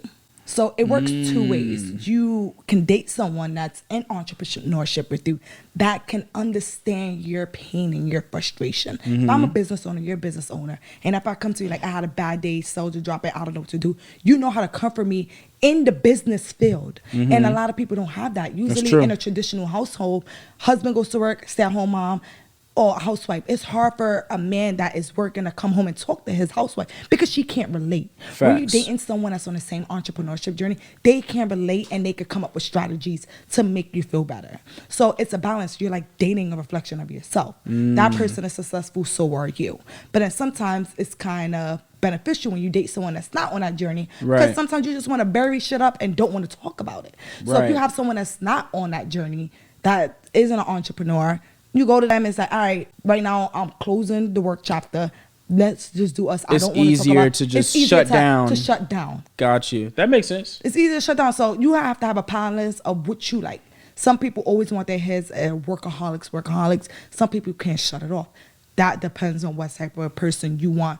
So it works two ways. You can date someone that's in entrepreneurship with you that can understand your pain and your frustration. If I'm a business owner, you're a business owner. And if I come to you like, I had a bad day, sold to drop it, I don't know what to do. You know how to comfort me in the business field. And a lot of people don't have that. Usually in a traditional household, husband goes to work, stay-at-home mom, or a housewife. It's hard for a man that is working to come home and talk to his housewife because she can't relate. Facts. When you're dating someone that's on the same entrepreneurship journey, they can relate and they could come up with strategies to make you feel better. So it's a balance. You're like dating a reflection of yourself. That person is successful, so are you. But then sometimes it's kind of beneficial when you date someone that's not on that journey because sometimes you just want to bury shit up and don't want to talk about it. So if you have someone that's not on that journey, that isn't an entrepreneur, You go to them and say, all right, right now I'm closing the work chapter. Let's just do us. I don't want to talk about. It's easier to just shut down. To shut down. Got you. That makes sense. It's easier to shut down. So you have to have a balance of what you like. Some people always want their heads workaholics. Some people can't shut it off. That depends on what type of person you want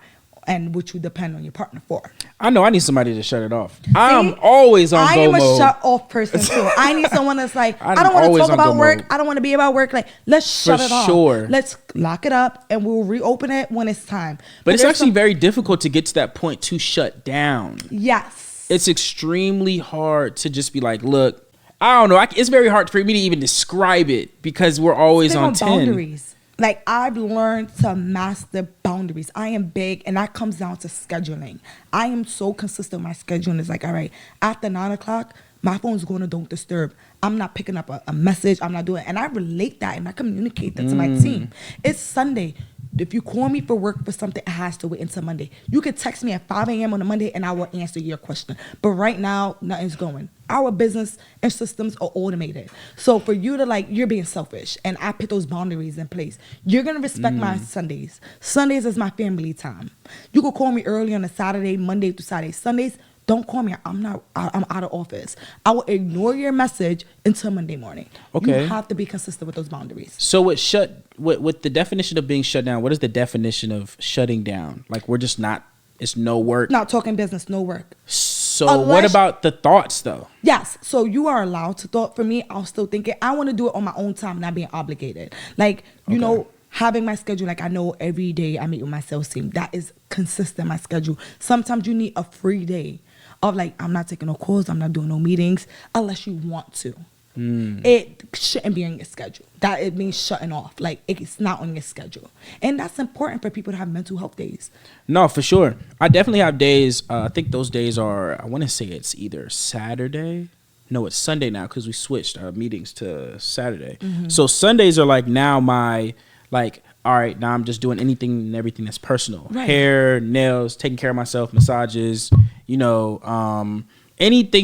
and what you depend on your partner for. I know I need somebody to shut it off. I'm always on go mode. I am a shut off person too. I need someone that's like, I don't want to talk about work. I don't want to be about work. Like, let's shut it off. Let's lock it up and we'll reopen it when it's time. But it's actually very difficult to get to that point to shut down. Yes. It's extremely hard to just be like, look, I don't know. It's very hard for me to even describe it because we're always on 10. Boundaries. Like, I've learned to master boundaries. I am big, and that comes down to scheduling. I am so consistent with my scheduling. It's like, all right, after 9 o'clock, my phone's going to don't disturb. I'm not picking up a message. I'm not doing it. And I relate that, and I communicate that to my team. It's Sunday. If you call me for work for something, it has to wait until Monday. You could text me at 5 a.m. on a Monday, and I will answer your question. But right now, nothing's going. Our business and systems are automated. So for you to you're being selfish, and I put those boundaries in place. You're going to respect my Sundays. Sundays is my family time. You can call me early on a Saturday, Monday through Saturday. Sundays, don't call me. I'm out of office. I will ignore your message until Monday morning. Okay. You have to be consistent with those boundaries. So with the definition of being shut down, what is the definition of shutting down? Like, we're just not, it's no work. Not talking business, no work. So what about the thoughts though? Yes. So you are allowed to thought. For me, I'll still think it. I want to do it on my own time, not being obligated. Like, you know, having my schedule, like I know every day I meet with my sales team. That is consistent, my schedule. Sometimes you need a free day of I'm not taking no calls, I'm not doing no meetings unless you want to. It shouldn't be on your schedule. That it means shutting off. Like, it's not on your schedule. And that's important for people to have mental health days. No, for sure. I definitely have days. I think those days are, I want to say it's either Saturday. No, it's Sunday now because we switched our meetings to Saturday. So Sundays are now my, all right, now I'm just doing anything and everything that's personal. Right. Hair, nails, taking care of myself, massages, anything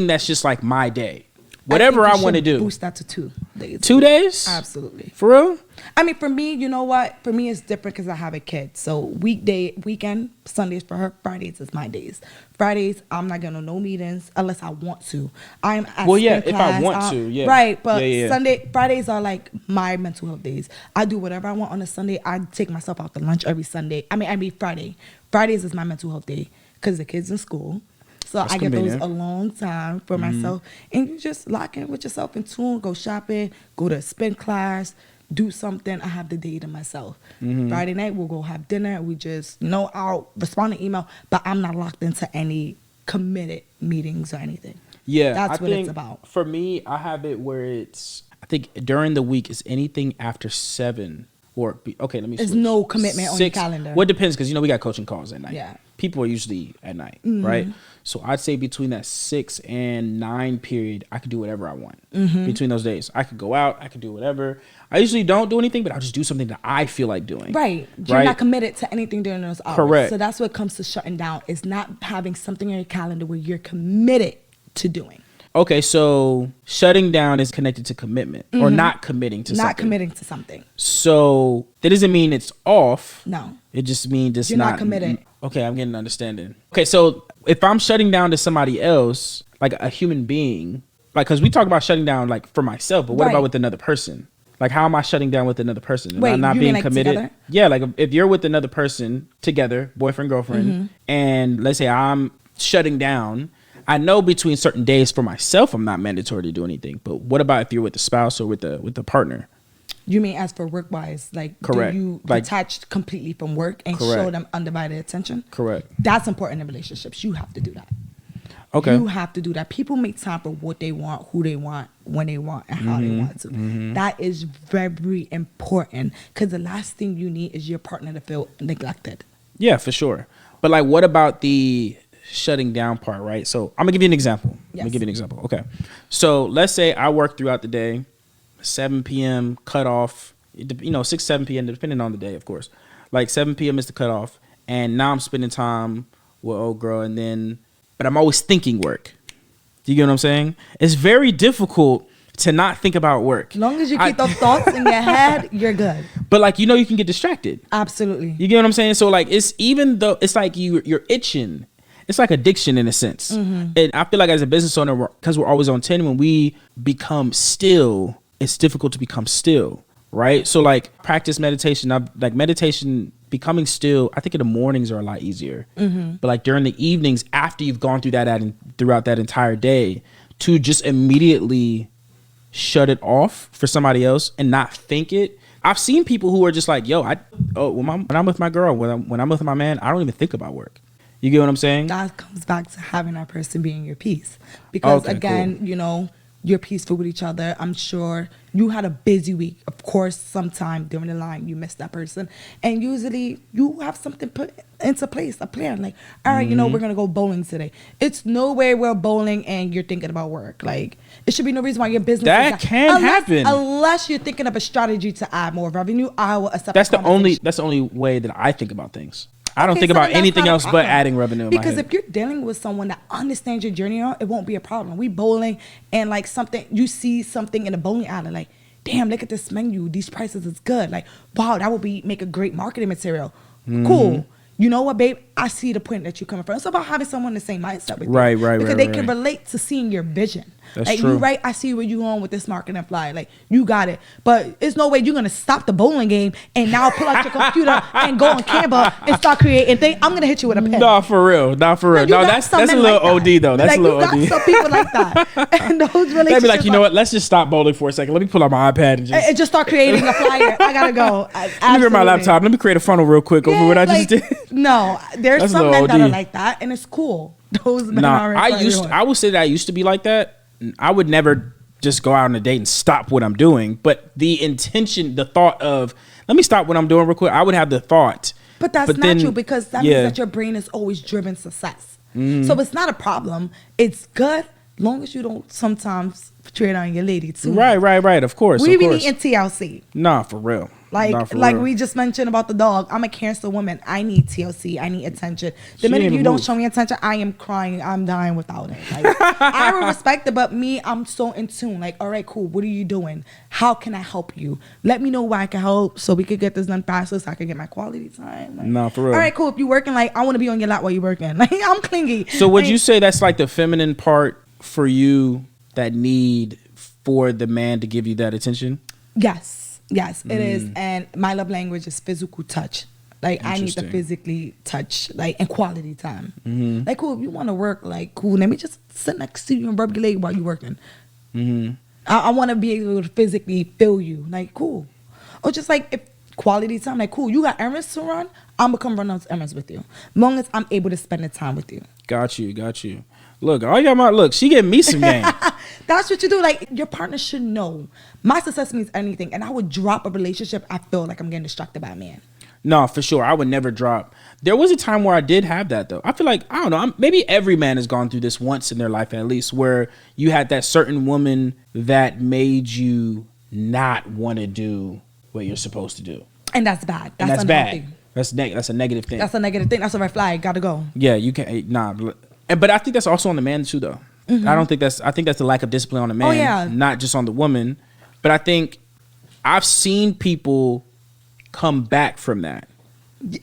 that's just my day. Whatever I want to do. Boost that to 2 days. 2 days? Absolutely. For real? I mean, for me, you know what? For me, it's different because I have a kid. So weekend, Sundays for her, Fridays is my days. Fridays, I'm not going to no meetings unless I want to. I'm at if class, I want to, yeah. Right, but Fridays are my mental health days. I do whatever I want on a Sunday. I take myself out to lunch every Sunday. I mean, Friday. Fridays is my mental health day because the kid's in school. So that's I get those alone time for myself. And you just lock in with yourself in tune, go shopping, go to a spin class, do something. I have the day to myself. Friday night, we'll go have dinner. We just, I'll respond to email, but I'm not locked into any committed meetings or anything. Yeah. That's what it's about. For me, I have it where I think during the week is anything after 7 or, let me switch. There's no commitment 6, on your calendar. Well, it depends because, we got coaching calls at night. Yeah. People are usually at night, right? So I'd say between that 6 and 9 period, I could do whatever I want. Between those days, I could go out, I could do whatever. I usually don't do anything, but I'll just do something that I feel like doing. Right. You're not committed to anything during those hours. Correct. So that's what comes to shutting down, is not having something on your calendar where you're committed to doing. Okay, so shutting down is connected to commitment or not committing to something. Not committing to something. So that doesn't mean it's off. No. It just means it's you're not committed. Okay, I'm getting an understanding. Okay, so if I'm shutting down to somebody else, like a human being, because we talk about shutting down for myself, but what about with another person? How am I shutting down with another person? Am I not being committed? Together? Yeah, if you're with another person together, boyfriend, girlfriend, and let's say I'm shutting down, I know between certain days for myself, I'm not mandatory to do anything. But what about if you're with a spouse or with the partner? You mean as for work-wise? Correct. Do you detach completely from work and show them undivided attention? Correct. That's important in relationships. You have to do that. Okay. You have to do that. People make time for what they want, who they want, when they want, and how they want to. That is very important because the last thing you need is your partner to feel neglected. Yeah, for sure. But what about the shutting down part, right? So I'm gonna give you an example. Okay. So let's say I work throughout the day, 7 p.m. cutoff, 6, 7 p.m. depending on the day, of course. 7 p.m. is the cutoff, and now I'm spending time with old girl, but I'm always thinking work. Do you get what I'm saying? It's very difficult to not think about work. As long as you keep those thoughts in your head, you're good. But like, you know, you can get distracted. Absolutely. You get what I'm saying? So like, it's even though it's like you're itching. It's like addiction in a sense. And I feel like as a business owner, because we're always on 10, when we become still, it's difficult to become still, right? So like practice meditation, meditation, becoming still, I think in the mornings are a lot easier. But like during the evenings, after you've gone through that and throughout that entire day, to just immediately shut it off for somebody else and not think it. I've seen people who are just like, yo, when I'm with my girl, when I'm with my man, I don't even think about work. You get what I'm saying? That comes back to having that person being your peace. Because again, cool. You know, you're peaceful with each other. I'm sure you had a busy week. Of course, sometime during the line, you missed that person. And usually you have something put into place, a plan. Like, all right, you know, we're going to go bowling today. It's no way we're bowling and you're thinking about work. Like, it should be no reason why your business that can happen. Unless you're thinking of a strategy to add more revenue, I will accept that's the only way that I think about things. I don't think about anything else but adding revenue in my head. Because if you're dealing with someone that understands your journey, it won't be a problem. We bowling and like something, you see something in a bowling alley, like, damn, look at this menu. These prices is good. Like, wow, that would make a great marketing material. Cool. You know what, babe? I see the point that you're coming from. It's about having someone the same mindset with you. Right. Because they can relate to seeing your vision. That's like, true. You right, I see where you're going with this marketing fly. Like, you got it. But there's no way you're going to stop the bowling game and now pull out your computer and go on Canva and start creating things. I'm going to hit you with a pen. No, for real. Not for real. No, that's a little like OD, though. That's like, a little OD. You got some people like that. And those relationships. They'd be like, you know what? Let's just stop bowling for a second. Let me pull out my iPad and just start creating a flyer. I got to go. Let me grab my laptop. Let me create a funnel real quick over what I just did. No, there's some men that are like that, and it's cool. Those men are I would say that I used to be like that. I would never just go out on a date and stop what I'm doing, but the intention, the thought of, let me stop what I'm doing real quick. I would have the thought. But that's not true, because that means that your brain is always driven success. So it's not a problem. It's good, long as you don't sometimes trade on your lady too. Right. Of course. We be eating TLC. Nah, for real. Like we just mentioned about the dog. I'm a Cancer woman. I need TLC. I need attention. The minute you don't show me attention, I am crying. I'm dying without it. Like, I will respect it, but me, I'm so in tune. Like, all right, cool. What are you doing? How can I help you? Let me know where I can help so we could get this done faster so I can get my quality time. Like, nah, for real. All right, cool. If you're working, like, I want to be on your lap while you're working. Like, I'm clingy. So would you say that's like the feminine part for you that need for the man to give you that attention? Yes, it is. And my love language is physical touch. Like, I need to physically touch, like, and quality time. Like, cool, if you want to work, like, cool, let me just sit next to you and rub your leg while you're working. I want to be able to physically feel you. Like, cool. Or just, like, if quality time, like, cool, you got errands to run, I'm going to come run those errands with you. As long as I'm able to spend the time with you. Got you. Look, she getting me some game. That's what you do. Like, your partner should know. My success means anything, and I would drop a relationship I feel like I'm getting distracted by a man. No, for sure. I would never drop. There was a time where I did have that, though. I feel like, I don't know, maybe every man has gone through this once in their life at least, where you had that certain woman that made you not want to do what you're supposed to do. And that's bad. That's bad. That's a negative thing. That's a negative thing. That's a red flag. Gotta go. Yeah, you can't. Nah. But I think that's also on the man too, though. I think that's the lack of discipline on the man, not just on the woman. But I think I've seen people come back from that.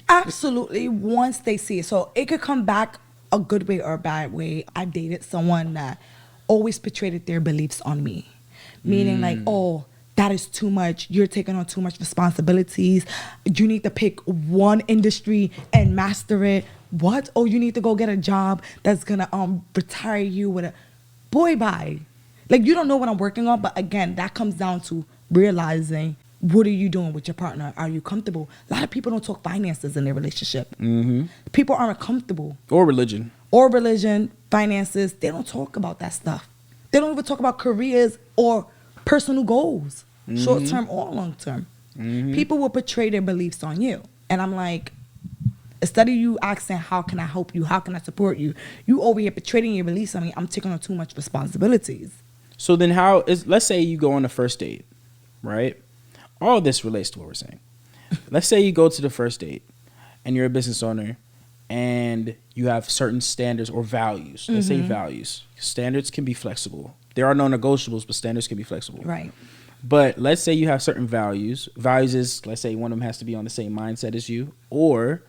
Absolutely, once they see it. So it could come back a good way or a bad way. I dated someone that always portrayed their beliefs on me. Meaning like, oh, that is too much. You're taking on too much responsibilities. You need to pick one industry and master it. What? Oh, you need to go get a job that's gonna retire you with a boy bye. Like, you don't know what I'm working on, but again, that comes down to realizing, what are you doing with your partner? Are you comfortable? A lot of people don't talk finances in their relationship. People aren't comfortable. Or religion, finances. They don't talk about that stuff. They don't even talk about careers or personal goals, short term or long term. People will portray their beliefs on you, and I'm like, instead of you asking, how can I help you? How can I support you? You over here portraying your beliefs on me. I'm taking on too much responsibilities. So then let's say you go on the first date, right? All of this relates to what we're saying. Let's say you go to the first date and you're a business owner and you have certain standards or values. Let's say values. Standards can be flexible. There are no negotiables, but standards can be flexible. Right. But let's say you have certain values. Values is, let's say one of them has to be on the same mindset as you, or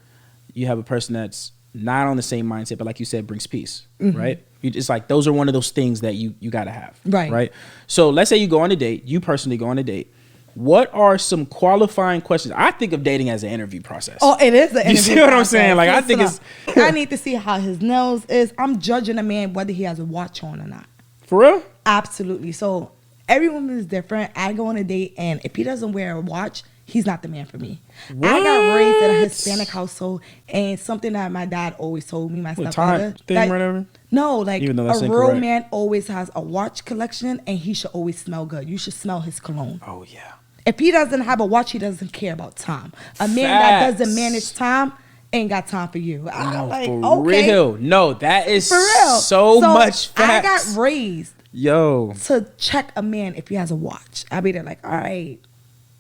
you have a person that's not on the same mindset, but like you said, brings peace, right? It's like those are one of those things that you got to have, right? So let's say you go on a date. You personally go on a date. What are some qualifying questions? I think of dating as an interview process. Oh, it is an interview process. You see what I'm saying? Like, I think it's... I need to see how his nails is. I'm judging a man whether he has a watch on or not. For real? Absolutely. So every woman is different. I go on a date, and if he doesn't wear a watch, he's not the man for me. What? I got raised in a Hispanic household, and something that my dad always told me, my stepfather. Thing, like, whatever? No, like Even though a that's real incorrect. man always has a watch collection, and he should always smell good. You should smell his cologne. Oh, yeah. If he doesn't have a watch, he doesn't care about time. A man that doesn't manage time ain't got time for you. I'm like, for okay. real. No, that is For real. so much facts. I got raised to check a man if he has a watch. I be there like, all right,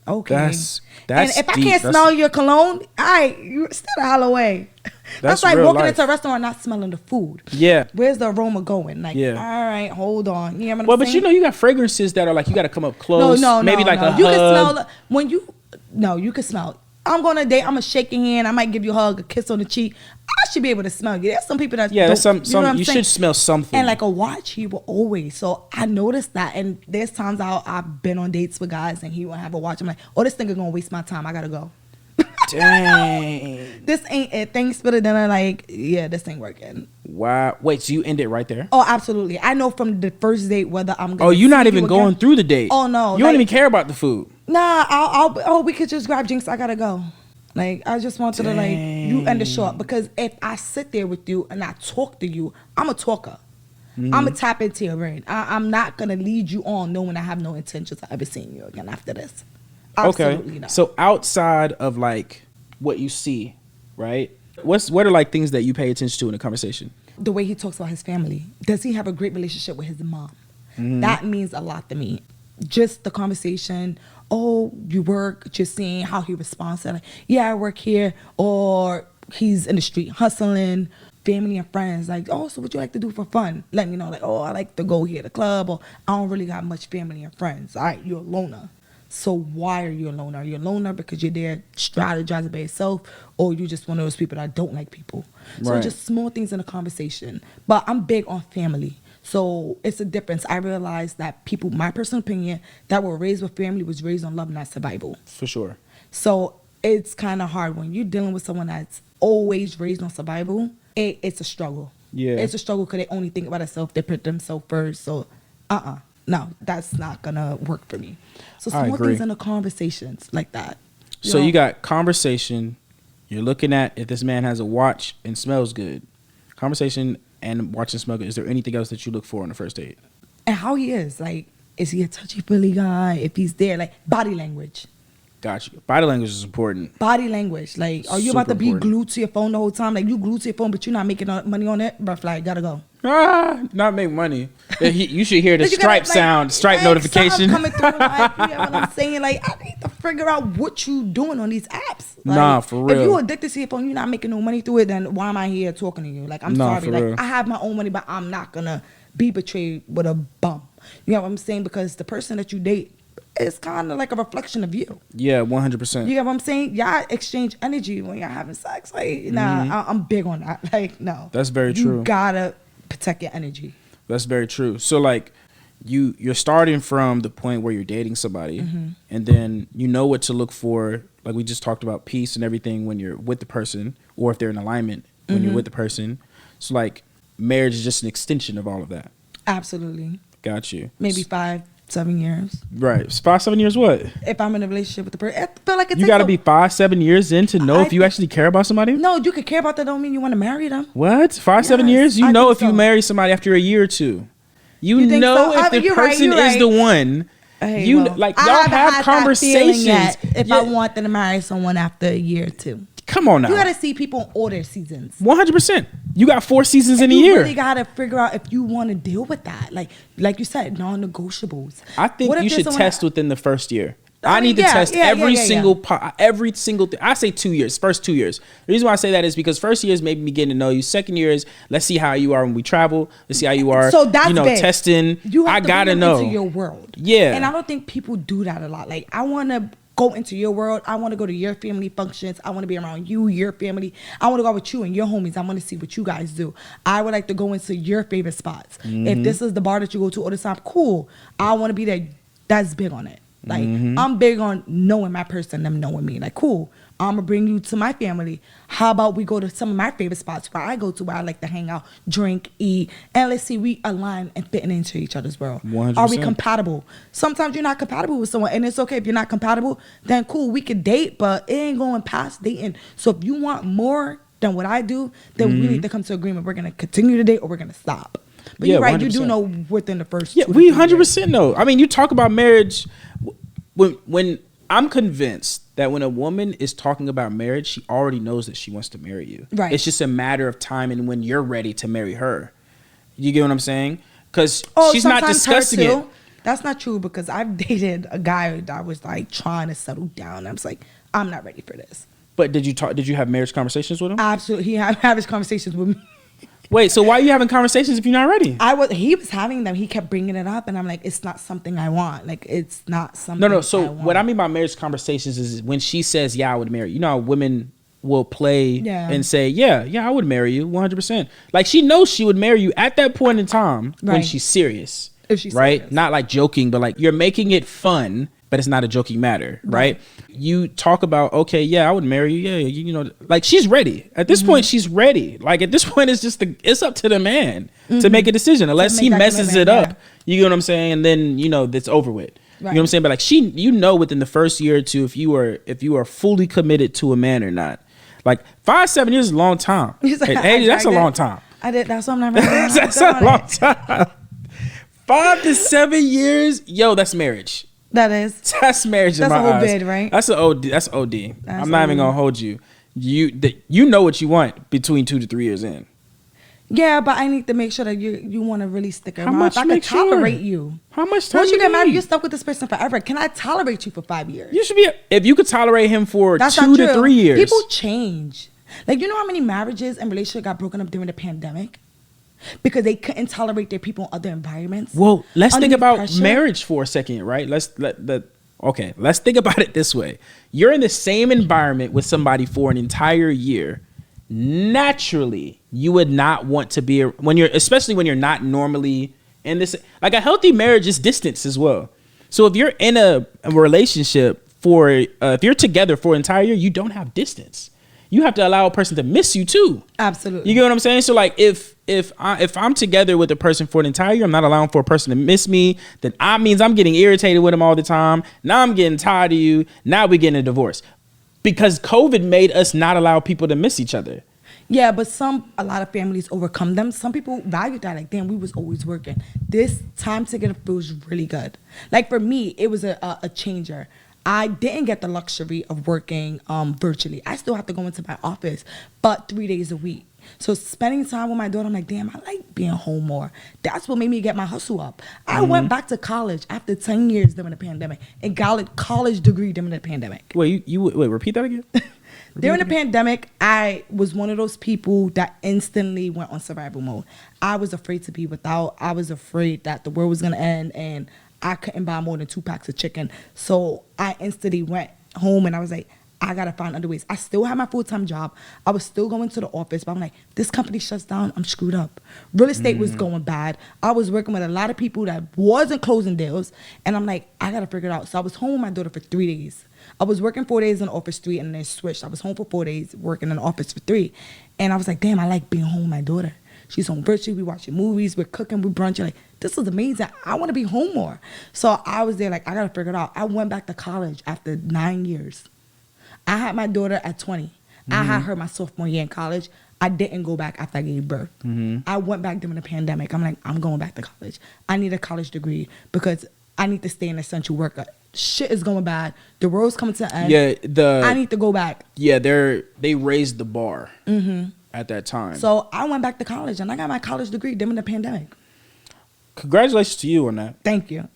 okay. That's and if I deep. can't smell your cologne, all right, you stay the hell away. That's like real walking life. into a restaurant and not smelling the food. Yeah. Where's the aroma going? Like, Yeah. all right, hold on. You know what I'm Well, saying? but you know, you got fragrances that are like, you got to come up close. Maybe like a you hug. can smell when you. No, you can smell. I'm going on a date. I'm gonna shake your hand. I might give you a hug, a kiss on the cheek. I should be able to smell you. There's some people that There's don't, some what I'm you saying? should smell something. And like a watch, he will always. So I noticed that. And there's times I've been on dates with guys and he won't have a watch. I'm like, oh, this nigga gonna waste my time. I gotta go. Dang. This ain't it. Thanks for the dinner. Like, yeah, this ain't working. Wow. Wait, so you end it right there? Oh, absolutely. I know from the first date whether I'm gonna. Oh, you're not see even you going again. through the date. Oh no, You don't even care about the food. Nah, we could just grab drinks. I gotta go. Like, I just wanted to, like, you end the short. Because if I sit there with you and I talk to you, I'm a talker. I'm going to tap into your brain. I'm not going to lead you on knowing I have no intentions of ever seeing you again after this. Absolutely not. So outside of, like, what you see, right? What are, like, things that you pay attention to in a conversation? The way he talks about his family. Does he have a great relationship with his mom? That means a lot to me. Just the conversation. Oh, you work, just seeing how he responds to like, yeah, I work here, or he's in the street hustling, family and friends, like, oh, so what you like to do for fun? Let me know, like, oh, I like to go here to the club, or I don't really got much family and friends. All right, you're a loner. So why are you a loner? Are you a loner because you're there strategizing by yourself, or you just one of those people that don't like people? So Right. just small things in a conversation. But I'm big on family. So it's a difference. I realized that people, my personal opinion, that were raised with family was raised on love, not survival. For sure. So it's kind of hard when you're dealing with someone that's always raised on survival. It's a struggle. Yeah. It's a struggle because they only think about themselves. They put themselves first. So, no, that's not gonna work for me. So I small agree. things in the conversations like that. So you got conversation. You're looking at if this man has a watch and smells good. Conversation and watch and smell good. Is there anything else that you look for on the first date? And how he is, like, is he a touchy-feely guy? If he's there, like, body language. Got you. Body language is important. Body language. Like, are you about to Super be important. glued to your phone the whole time? Like, you glued to your phone, but you're not making money on it? Bruh, like, gotta go. Not make money. You should hear the But you stripe gotta, like, sound, stripe like, notification. something coming through, like, you know what I'm saying? Like, I need to figure out what you doing on these apps. Like, Nah, for real. If you addicted to your phone, you're not making no money through it, then why am I here talking to you? Like, I'm Nah, sorry. for Like, real. I have my own money, but I'm not gonna be betrayed with a bum. You know what I'm saying? Because the person that you date is kind of like a reflection of you. Yeah, 100%. You get what I'm saying? Y'all exchange energy when y'all having sex. Like, nah, I'm big on that. Like, no. That's very true. You gotta protect your energy. That's very true. So like you're starting from the point where you're dating somebody and then you know what to look for. Like we just talked about peace and everything when you're with the person, or if they're in alignment when you're with the person. So like marriage is just an extension of all of that. Absolutely. Got you. Maybe 5-7 years. Right. 5-7 years what? If I'm in a relationship with the person, I feel like You got to be 5-7 years in to know if you actually care about somebody? No, you could care about that don't mean you want to marry them. What? 5-7 Yes, years? You I know think if you so. marry somebody after a year or two. You think know so? if the You're right, person you're is right. the one. Hey, You well, like I y'all haven't have had that feeling conversations. yet if Yeah. I want them to marry someone after a year or two. Come on now. You gotta see people in order seasons. 100%. You got 4 seasons in a You year. really gotta figure out if you want to deal with that. Like you said, non-negotiables. I think What if you there's should someone test within the first year. I need to test every single thing. I say 2 years, first 2 years. The reason why I say that is because first year is maybe me getting to know you. Second year is let's see how you are when we travel. Let's see how you are. So that's big. Testing. You have I to gotta bring know into your world. Yeah, and I don't think people do that a lot. Like I want to go into your world. I want to go to your family functions. I want to be around you, your family. I want to go out with you and your homies. I want to see what you guys do. I would like to go into your favorite spots. If this is the bar that you go to all the time, cool. I want to be there. That's big on it. Like I'm big on knowing my person, them knowing me. Like cool, I'm gonna bring you to my family. How about we go to some of my favorite spots where I go to, where I like to hang out, drink, eat, and let's see we align and fitting into each other's world. 100%. Are we compatible? Sometimes you're not compatible with someone, and it's okay if you're not compatible. Then cool, we could date, but it ain't going past dating. So if you want more than what I do, then we need to come to agreement. We're gonna continue to date or we're gonna stop. But you're right, 100%. You do know within the first. Yeah, we 100% know. I mean, you talk about marriage. When I'm convinced that when a woman is talking about marriage, she already knows that she wants to marry you. Right. It's just a matter of time and when you're ready to marry her. You get what I'm saying? Because she's not discussing it. That's not true, because I've dated a guy that was like trying to settle down. I was like, I'm not ready for this. But did you have marriage conversations with him? Absolutely. He had his conversations with me. Wait, so why are you having conversations if you're not ready? He was having them. He kept bringing it up, and I'm like, it's not something I want. Like, it's not something. No. So what I mean by marriage conversations is when she says, "Yeah, I would marry you." You know how women will play and say, "Yeah, I would marry you, 100%." Like she knows she would marry you at that point in time when she's serious. If she's serious. Not like joking, but like you're making it fun. But it's not a joking matter, right? You talk about, okay, yeah, I would marry you. Yeah, you know, like she's ready. At this point, she's ready. Like at this point, it's up to the man to make a decision. Unless he messes it up, you know what I'm saying? And then, you know, that's over with. You know what I'm saying? But like you know, within the first year or two, if you are fully committed to a man or not. Like 5-7 years is a long time. Hey, that's a long time. That's what I'm not ready. That's a long time. 5 to 7 years, yo, that's marriage. That's marriage in my eyes. That's a whole bid, right? That's OD. That's OD. I'm not even gonna hold you. You know what you want between 2 to 3 years in. Yeah, but I need to make sure that you want to really stick around. How much I can tolerate you. How much time? Once you get married, you're stuck with this person forever. Can I tolerate you for 5 years? You should be. If you could tolerate him for 2 to 3 years. People change. Like, you know how many marriages and relationships got broken up during the pandemic? Because they couldn't tolerate their people in other environments. Well, let's think about marriage for a second, right? Let's think about it this way. You're in the same environment with somebody for an entire year. Naturally, you would not want to be especially when you're not normally in this. Like a healthy marriage is distance as well. So if you're in a relationship if you're together for an entire year, you don't have distance. You have to allow a person to miss you too. Absolutely. You get what I'm saying? So like if I'm together with a person for an entire year, I'm not allowing for a person to miss me, then that means I'm getting irritated with them all the time. Now I'm getting tired of you. Now we're getting a divorce. Because COVID made us not allow people to miss each other. Yeah, but a lot of families overcome them. Some people value that. Like, damn, we was always working. This time together feels really good. Like for me, it was a changer. I didn't get the luxury of working virtually. I still have to go into my office, but 3 days a week. So spending time with my daughter, I'm like, damn, I like being home more. That's what made me get my hustle up. I went back to college after 10 years during the pandemic and got a college degree during the pandemic. Wait, wait, repeat that again? During the pandemic, I was one of those people that instantly went on survival mode. I was afraid to be without. I was afraid that the world was going to end and I couldn't buy more than 2 packs of chicken. So I instantly went home and I was like, I got to find other ways. I still had my full-time job. I was still going to the office, but I'm like, this company shuts down. I'm screwed up. Real estate was going bad. I was working with a lot of people that wasn't closing deals. And I'm like, I got to figure it out. So I was home with my daughter for 3 days. I was working 4 days in the office, 3, and then switched. I was home for 4 days, working in the office for 3. And I was like, damn, I like being home with my daughter. She's home virtually. We watching movies. We're cooking. We're brunching. Like, this is amazing. I want to be home more. So I was there like, I got to figure it out. I went back to college after 9 years. I had my daughter at 20. I had her my sophomore year in college. I didn't go back after I gave birth. I went back during the pandemic. I'm like, I'm going back to college. I need a college degree because I need to stay an essential worker. Shit is going bad. The world's coming to an end. Yeah, I need to go back. Yeah, they raised the bar at that time. So I went back to college and I got my college degree during the pandemic. Congratulations to you on that. Thank you.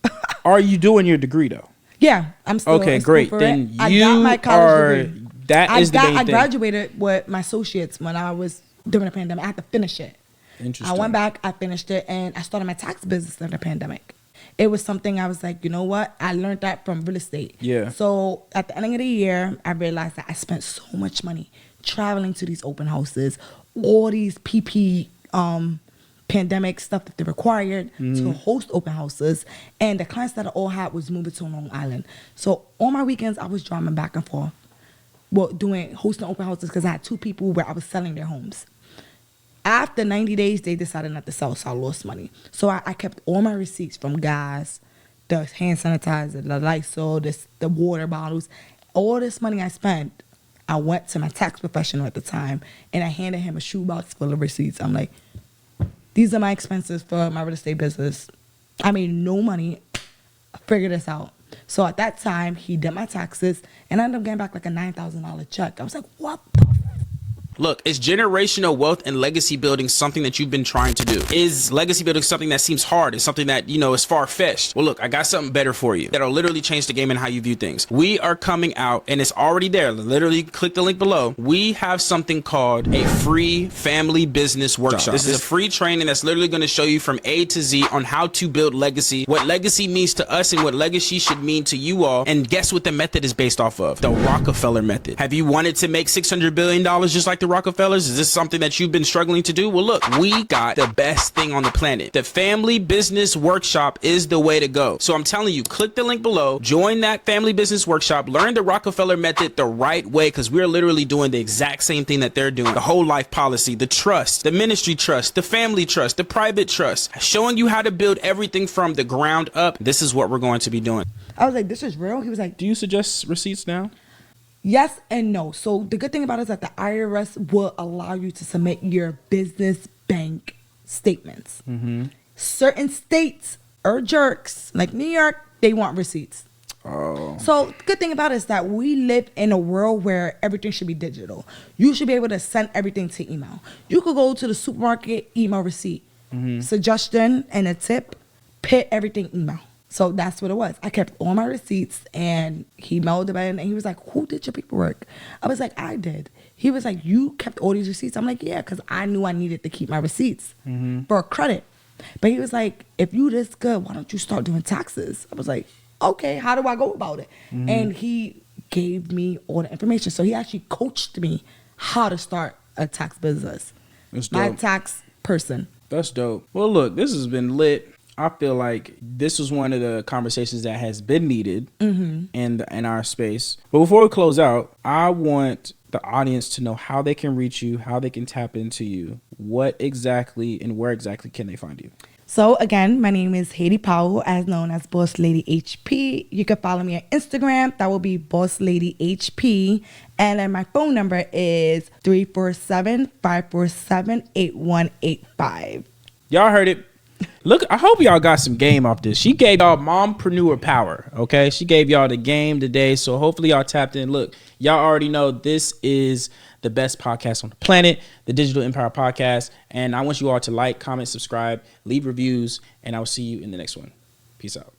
Are you doing your degree though? Yeah, I'm still Okay, in school great. for Then it. I you got my college degree. That is the main I thing. graduated with my associates when I was during the pandemic. I had to finish it. Interesting. I went back, I finished it, and I started my tax business during the pandemic. It was something I was like, you know what? I learned that from real estate. Yeah. So at the end of the year, I realized that I spent so much money traveling to these open houses, all these PP pandemic stuff that they required to host open houses, and the clients that I all had was moving to Long Island. So on my weekends, I was driving back and forth, hosting open houses because I had 2 people where I was selling their homes. After 90 days, they decided not to sell, so I lost money. So I kept all my receipts from gas, the hand sanitizer, the Lysol, the water bottles, all this money I spent. I went to my tax professional at the time, and I handed him a shoebox full of receipts. I'm like, these are my expenses for my real estate business. I made no money. Figure this out. So at that time, he did my taxes, and I ended up getting back like a $9,000 check. I was like, what the Look, is generational wealth and legacy building something that you've been trying to do? Is legacy building something that seems hard? Is something that, is far-fetched? Well, look, I got something better for you that'll literally change the game and how you view things. We are coming out, and it's already there. Literally click the link below. We have something called a free family business workshop. This is a free training that's literally going to show you from A to Z on how to build legacy, what legacy means to us and what legacy should mean to you all. And guess what the method is based off of? The Rockefeller method. Have you wanted to make $600 billion just like the Rockefellers? Is this something that you've been struggling to do? Well, look, we got the best thing on the planet. The family business workshop is the way to go. So I'm telling you, click the link below, join that family business workshop, learn the Rockefeller method the right way, because we're literally doing the exact same thing that they're doing. The whole life policy, the trust, the ministry trust, the family trust, the private trust, showing you how to build everything from the ground up. This is what we're going to be doing. I was like, this is real? He was like, Do you suggest receipts now? yes and no. So the good thing about it is that the IRS will allow you to submit your business bank statements. Certain states are jerks, like New York, they want receipts. Oh. So the good thing about it is that we live in a world where everything should be digital. You should be able to send everything to email. You could go to the supermarket, email receipt, suggestion and a tip, pay everything email. So that's what it was. I kept all my receipts, and he mailed them in, and he was like, who did your paperwork? I was like, I did. He was like, you kept all these receipts? I'm like, yeah, because I knew I needed to keep my receipts for credit. But he was like, if you this good, why don't you start doing taxes? I was like, okay, how do I go about it? And he gave me all the information. So he actually coached me how to start a tax business. That's My dope. tax person. That's dope. Well, look, this has been lit. I feel like this was one of the conversations that has been needed in our space. But before we close out, I want the audience to know how they can reach you, how they can tap into you. What exactly and where exactly can they find you? So again, my name is Haydee Powell, as known as Boss Lady HP. You can follow me on Instagram. That will be Boss Lady HP. And then my phone number is 347-547-8185. Y'all heard it. Look, I hope y'all got some game off this. She gave y'all mompreneur power, okay? She gave y'all the game today, so hopefully y'all tapped in. Look, y'all already know this is the best podcast on the planet, the Digital Empire Podcast, and I want you all to like, comment, subscribe, leave reviews, and I will see you in the next one. Peace out.